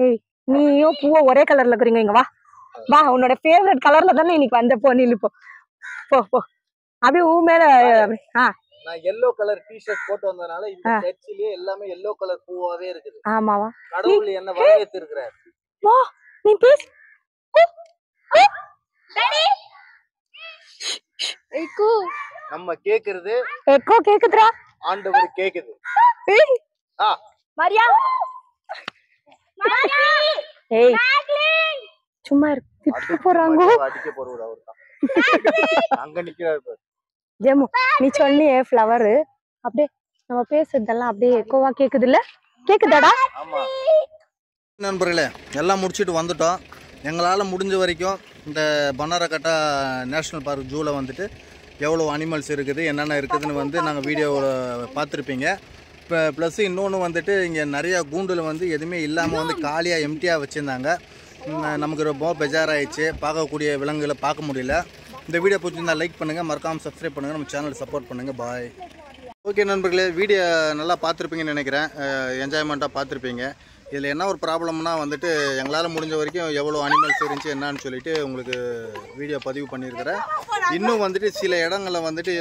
ஏய் நீயும் பூவை ஒரே கலர்ல இருக்கிறீங்க. இங்க வா வா, உன்னோட ஃபேவரட் கலர்ல தானே இன்னைக்கு வந்த. போ நில்லு, போ போ போ. அப்படியே ஊ மேல. நான் yellow கலர் டி-ஷர்ட் போட்டு வந்ததனால இந்த சர்ச்சிலே எல்லாமே yellow கலர் பூவாவே இருக்குது. ஆமாவா? கடவுள் என்ன வரவேத்து இருக்கார். வா நீ பேசு. டாடி ஏக்கு நம்ம கேக்குறது எக்கோ கேக்குதுடா. ஆண்டவர் கேக்குது. மரியா ஏய் சும்மா இரு, திட்டு போறாங்க. அடிக்க போறவர் அவர்தான். அங்க நிக்கிறார் பாரு. ஜெமு நீ சொன்னியே ஃப்ளவர், அப்படியே நம்ம பேசுறதெல்லாம் அப்படியே எக்கோவா கேக்குது இல்ல? கேக்குதாடா? ஆமா நண்பர்களே, எல்லாம் முடிச்சுட்டு வந்துட்டோம். எங்களால் முடிஞ்ச வரைக்கும் இந்த பன்னாரக்கட்டா நேஷ்னல் பார்க் ஜூவில் வந்துட்டு எவ்வளோ அனிமல்ஸ் இருக்குது, என்னென்ன இருக்குதுன்னு வந்து நாங்கள் வீடியோவில் பார்த்துருப்பீங்க. இப்போ ப்ளஸ் இன்னொன்று வந்துட்டு இங்கே நிறையா கூண்டில் வந்து எதுவுமே இல்லாமல் வந்து காலியாக எம்டியாக வச்சுருந்தாங்க. நமக்கு ரொம்ப பெஜாராகிடுச்சு, பார்க்கக்கூடிய விலங்குகளை பார்க்க முடியல. இந்த வீடியோ பிடிச்சிருந்தால் லைக் பண்ணுங்கள், மறக்காமல் சப்ஸ்கிரைப் பண்ணுங்கள், நம்ம சேனலை சப்போர்ட் பண்ணுங்கள். பாய். ஓகே நண்பர்களே, வீடியோ நல்லா பார்த்துருப்பீங்கன்னு நினைக்கிறேன். என்ஜாய்மெண்ட்டாக பார்த்துருப்பீங்க. இதில் என்ன ஒரு ப்ராப்ளம்னா வந்துட்டு எங்களால் முடிஞ்ச வரைக்கும் எவ்வளோ அனிமல்ஸ் இருந்துச்சு என்னன்னு சொல்லிட்டு உங்களுக்கு வீடியோ பதிவு பண்ணியிருக்கிறேன். இன்னும் வந்துட்டு சில இடங்களில் வந்துட்டு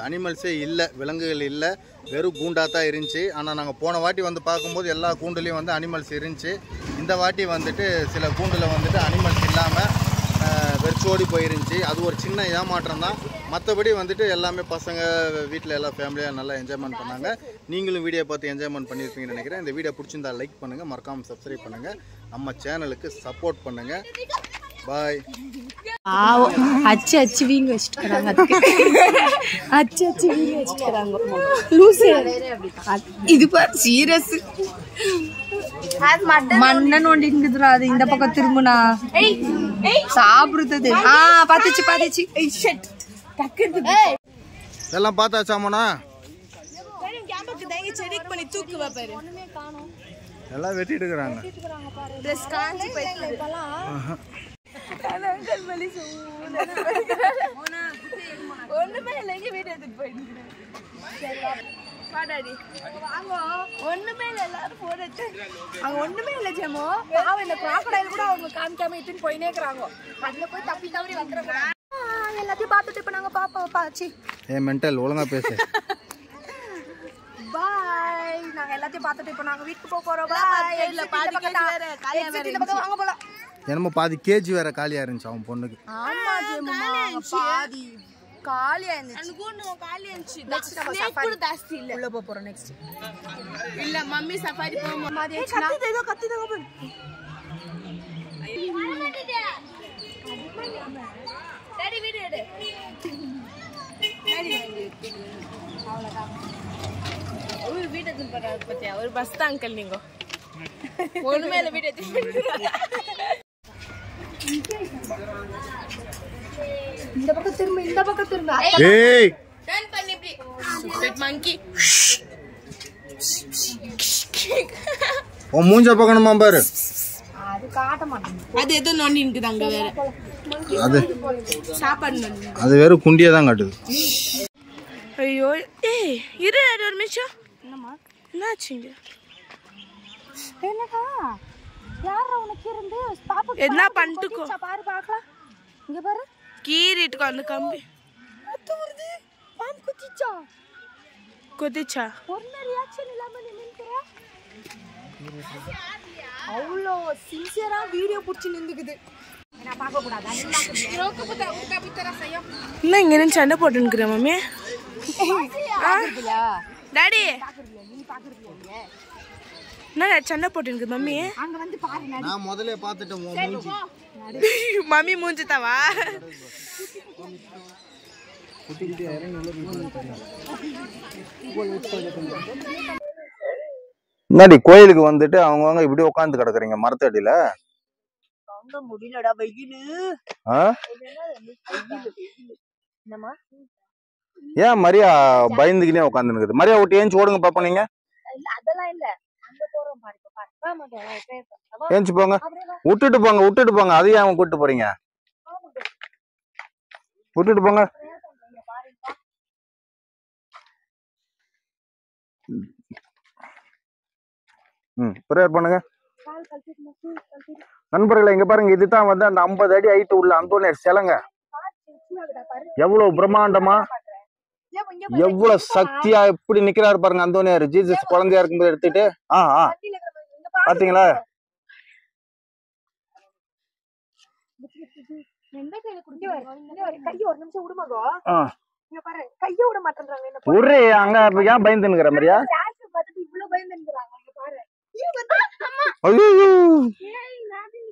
அனிமல்ஸே இல்லை, விலங்குகள் இல்லை, வெறும் கூண்டாக தான் இருந்துச்சு. ஆனால் நாங்கள் போன வாட்டி வந்து பார்க்கும்போது எல்லா கூண்டுலேயும் வந்து அனிமல்ஸ் இருந்துச்சு. இந்த வாட்டி வந்துட்டு சில கூண்டில் வந்துட்டு அனிமல்ஸ் இல்லாமல் வெறிச்சோடி போயிருந்துச்சு. அது ஒரு சின்ன ஏமாற்றம் தான். மற்றபடி வந்துட்டு எல்லாமே பசங்க வீட்டில் எல்லாம் ஃபேமிலியாக நல்லா என்ஜாய்மெண்ட் பண்ணாங்க. நீங்களும் வீடியோ பார்த்து என்ஜாய்மெண்ட் பண்ணியிருப்பீங்கன்னு நினைக்கிறேன். இந்த வீடியோ பிடிச்சிருந்தா லைக் பண்ணுங்கள், மறக்காமல் சப்ஸ்கிரைப் பண்ணுங்கள், நம்ம சேனலுக்கு சப்போர்ட் பண்ணுங்கள். பாய். அச்சு வீங்க வச்சுட்டுறாங்க, அதுக்கு அச்சு வீங்க வச்சுட்டுறாங்க. லூசு இது பாரு, சீரியஸ் மண்ணன் ஒண்டிங்குதுரா. அது இந்த பக்கம் திரும்பினா சாப்பிடுறது. பாத்துச்சு எல்லாம் பார்த்தாச்சாமோனா? எல்லாம் வெட்டிட்டு இருக்கிறாங்க. ஒண்ணுமே இல்லை, எங்க வீடு எடுத்துட்டு போயிட்டு ஒண்ணுமே இல்லை, எல்லாரும் போறது அங்க ஒண்ணுமே இல்லை. ஜெமோ பாவம், இந்த கிராக்கடைல் கூட அவங்க காமிக்காம இட்டுன்னு போயினே இருக்கிறாங்க. அதுல போய் தப்பி தவறி வந்துடுறாங்க. எல்லாத்தையும் பார்த்துட்டு இப்ப நாங்க பாப்போம். பாச்சி மென்டல் ஒழுங்கா பேசு. பாய். நாங்க எல்லாத்தையும் பார்த்துட்டு இப்ப நாங்க வீட்டுக்கு போறோம். பாய். இல்ல பாதி கேஜி வேற காலியா வேற இந்த பக்கம் வாங்க போலாம். என்னமோ பாதி கேஜி வேற காலியா இருந்துச்சு அவன் பொண்ணுக்கு. ஆமா ஜெமோ, பாதி காலியா இருந்துச்சு. அந்த கூண்டு காலியா இருந்துச்சு. நெக்ஸ்ட் நம்ம சஃபாரி தாஸ்தி இல்ல உள்ள போறோம். நெக்ஸ்ட் இல்ல மம்மி சஃபாரி போவோம். மாதிரி கத்திதோ பாரு. டாடி வீடியோ எடு. அவ்வளவுதான். ஒரு வீடியோ எடுத்து போறாரு பத்தியா? ஒரு பஸ் தான் அங்கிள். நீங்க ஒண்ணுமே இல்ல, வீடியோ எடுத்து இந்த பக்கம் திரும்ப. ஏய் டர்ன் பண்ணி இப்படி. ஸ்ட்ரெட் மங்கி. உன் மூஞ்ச பக்கணுமா பாரு. அது காட்ட மாட்டேன். அது ஏதோ நோண்டி இருக்குது அங்க வேற. அது சாப்பாடு நோண்டி. அது வெறும் குண்டியா தான் காட்டுது. ஐயோ ஏய் இரு ஒரு நிமிஷம். என்னம்மா என்னாச்சுங்க? என்னக்கா யாரா உனக்கு இருந்து பாப்பா என்ன பண்ணிட்டுக்கோ பாரு பார்க்கலாம். இங்க பாரு கீறிட்டுக்கோ அந்த கம்பி. அது வருது. பாம்பு குதிச்சா ஒண்ணு ரியாக்ஷன் இல்லாம நின்னுக்கற. அவ்வளோ சின்சியரா வீடியோ புடிச்சு நின்னுக்குது. நான் பார்க்க கூடாதா? நீ பார்க்கறியா? ரோக்கு பத்த உங்க பித்தர செய்ய. என்ன இங்க நின்னு சண்டை போட்டு நிக்கற மம்மி? டாடி நீ பாக்குறியா? என்ன சண்டை போட்டு நிக்கு மம்மி? அங்க வந்து பாரு. நான் முதல்ல பார்த்துட்டேன் உன் மூஞ்சி. மம்மி மூஞ்சி தவா. முன்னாடி கோயிலுக்கு வந்துட்டு அவங்க இப்படி உட்காந்து கிடக்குறீங்க மரத்தடியில. முடியலடா வெயிலு. ஏன் மரியா பயந்துக்கினே உட்காந்து இருக்குது? மரியா விட்டு ஏஞ்சி ஓடுங்க பாப்பா. நீங்க அதெல்லாம் இல்ல, அங்க போறோம் பாரு. ஏஞ்சி போங்க, விட்டுட்டு போங்க. அதையும் அவங்க கூட்டு போறீங்க? விட்டுட்டு போங்க. ப்ரேயர் பண்ணுங்க நண்பர்களே. இங்க பாருங்க, இதுதான் வந்து அந்த 50 அடி ஹைட் உள்ள அந்தோனியார் சிலைங்க. எவ்வளவு பிரம்மாண்டமா, எவ்வளவு சக்தியா எப்படி நிக்கிறாரு பாருங்க அந்தோனியார். ஜீசஸ் குழந்தையா இருக்கும்போது எடுத்துட்டு பாத்தீங்களா? ஒரு அங்க ஏன் பயந்து நிக்கிற மாதிரியா?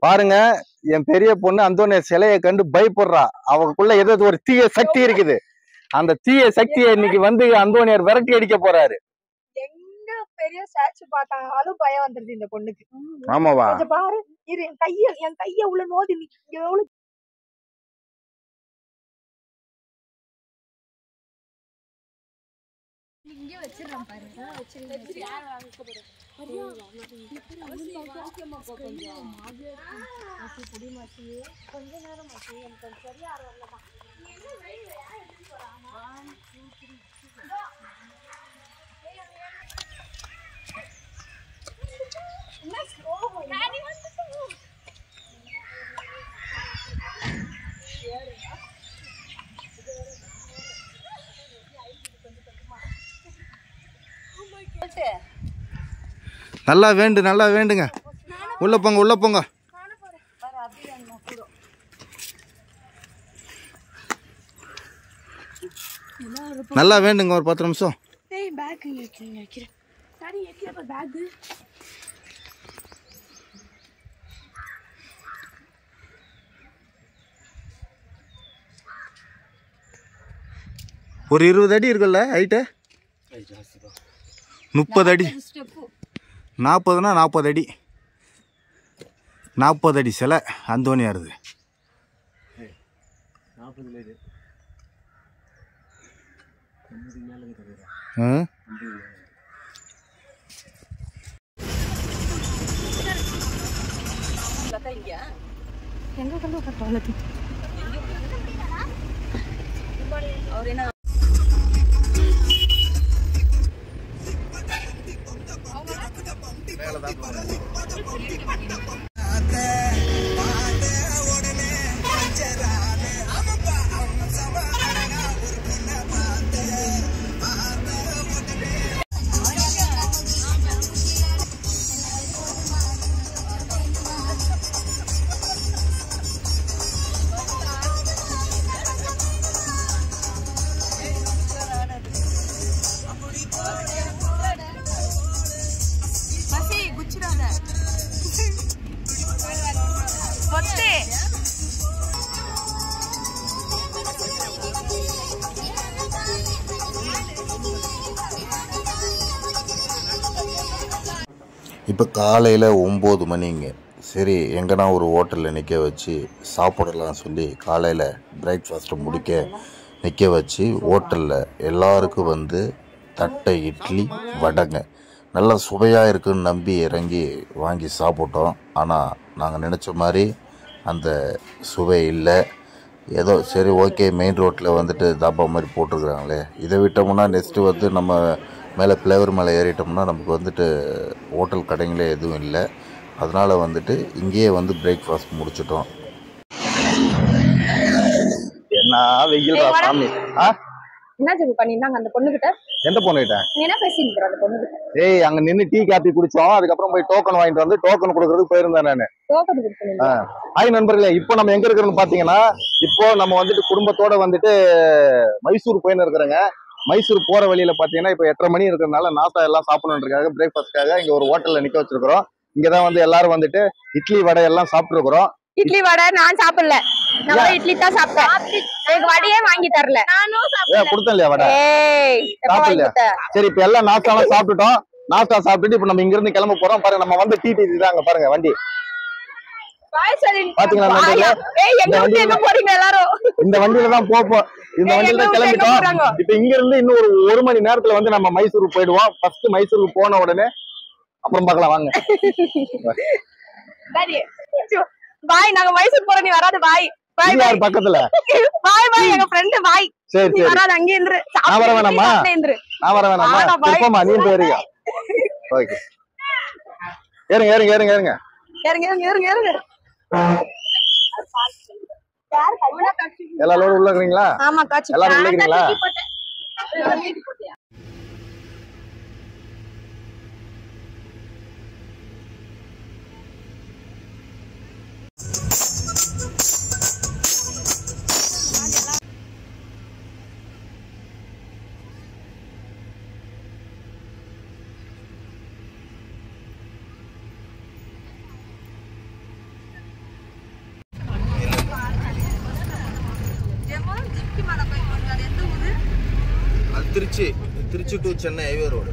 பாருங்க, என் பெரிய பொண்ணு அந்தோனியார் சிலையை கண்டு பயப்படுறா. அவங்களுக்குள்ள ஏதோ ஒரு தீய சக்தி இருக்குது. அந்த தீய சக்தியை இன்னைக்கு வந்து அந்தோனியார் விரட்டி அடிக்க போறாரு. எங்க பெரிய ஸ்டாச்சு பார்த்தாலும் பயம் வந்துருது இந்த பொண்ணுக்கு. ஆமாவா? பாரு, என் கைய உள்ள நோதி எவ்வளவு இங்க வச்சிரறேன் பாருங்க. வச்சிரீங்க யார் வாங்க போறோம்? கொஞ்ச நேரம் ஆச்சு, எனக்கு சரியா வரலமா. நல்லா வேண்டுங்க. உள்ள போங்க. நல்லா வேண்டுங்க ஒரு 10 நிமிஷம். ஒரு 20 அடி இருக்குல்ல ஹைட்டு? 30 அடி. 40னா 40 அடி. 40 அடி சிலை அந்தோனியாருது. இப்போ காலையில் 9 மணிங்க. சரி எங்கன்னா ஒரு ஹோட்டலில் நிற்க வச்சு சாப்பிடலாம் சொல்லி காலையில் பிரேக்ஃபாஸ்ட்டை முடிக்க நிற்க வச்சு ஹோட்டலில் எல்லாருக்கும் வந்து தட்டை இட்லி வடைங்க நல்லா சுவையாக இருக்குன்னு நம்பி இறங்கி வாங்கி சாப்பிட்டோம். ஆனால் நாங்கள் நினச்ச மாதிரி அந்த சுவை இல்லை. ஏதோ சரி ஓகே மெயின் ரோட்டில் வந்துட்டு தாப்பா மாதிரி போட்டிருக்குறாங்களே, இதை விட்டோம்னா நெக்ஸ்ட்டு வந்து நம்ம மேலே ஃப்ளேவர் மேலே ஏறிட்டோம்னா நமக்கு வந்துட்டு ஹோட்டல் கடைங்களே எதுவும் இல்லை. அதனால் வந்துட்டு இங்கேயே வந்து பிரேக்ஃபாஸ்ட் முடிச்சிட்டோம். என்ன வெயில் சாமி. என்ன ஜெபு பண்ணிருந்தாங்க அந்த பொண்ணுகிட்ட? எந்த பொண்ணுகிட்ட? என்ன பேசிட்டு அந்த பொண்ணுகிட்ட? ஏய் அங்க நின்று டீ காப்பி குடிச்சோம். அதுக்கப்புறம் போய் டோக்கன் வாங்கிட்டு வந்து டோக்கன் கொடுக்கறதுக்கு போயிருந்தேன் நானு. டோக்கன் கொடுத்தீங்க? ஹாய் நண்பர்களே, இப்போ நம்ம எங்க இருக்கிறோம்னு பாத்தீங்கன்னா, இப்போ நம்ம வந்துட்டு குடும்பத்தோட வந்துட்டு மைசூர் போயின்னு இருக்கிறோங்க. மைசூர் போற வழியில பாத்தீங்கன்னா இப்போ 8:30 மணி இருக்கிறதுனால நாஸ்டா எல்லாம் சாப்பிடணுன்றதுக்காக பிரேக்ஃபாஸ்ட்காக இங்க ஒரு ஹோட்டல்ல நிக்க வச்சிருக்கிறோம். இங்கதான் வந்து எல்லாரும் வந்துட்டு இட்லி வடை எல்லாம் சாப்பிட்டு இருக்கிறோம். இட்லி வடை நான் சாப்பிடல, நான் இட்லி தான் சாப்பிட்டேன். எனக்கு வடையே வாங்கி தரல. நானும் சாப்பிடல. கொடுத்தேன் இல்லையா வடை? சாப்பிடல. சரி இப்ப எல்லாம் நாஸ்டாலாம் சாப்பிட்டுட்டோம். நாஸ்டா சாப்பிட்டுட்டு இப்ப நம்ம இங்க இருந்து கிளம்ப போறோம். பாருங்க நம்ம வந்து டிடிசி தாங்க பாருங்க வண்டி. பாத்தீங்களா இந்த வண்டியில தான் போப்போம். இந்த வண்டியில தான் கிளம்பிட்டோம். இப்ப இங்க இருந்து இன்னும் ஒரு 1 மணி நேரத்துல வந்து நம்ம மைசூருக்கு போயிடுவோம். ஃபர்ஸ்ட் மைசூருக்கு போன உடனே அப்புறம் பார்க்கலாம் வாங்க. பாய் நாங்க மைசூர் போறோம், நீ வராது. பாய் பாய் யார் பக்கத்துல? பாய் பாய் எங்க ஃப்ரெண்ட் பாய். சரி சரி வராது, அங்கே இருந்து. நான் வர வேணாமா? நான் வர வேணாமா? போமா நீ போறீங்க. ஓகே ஏறுங்க ஏறுங்க ஏறுங்க ஏறுங்க ஏறுங்க ஏறுங்க ஏறுங்க ஏறுங்க. எல்லாரோட உள்ள இருக்கீங்களா? ஆமா காட்சி எல்லாரும் உள்ள இருக்கீங்களா? Trichy to Chennai highway road.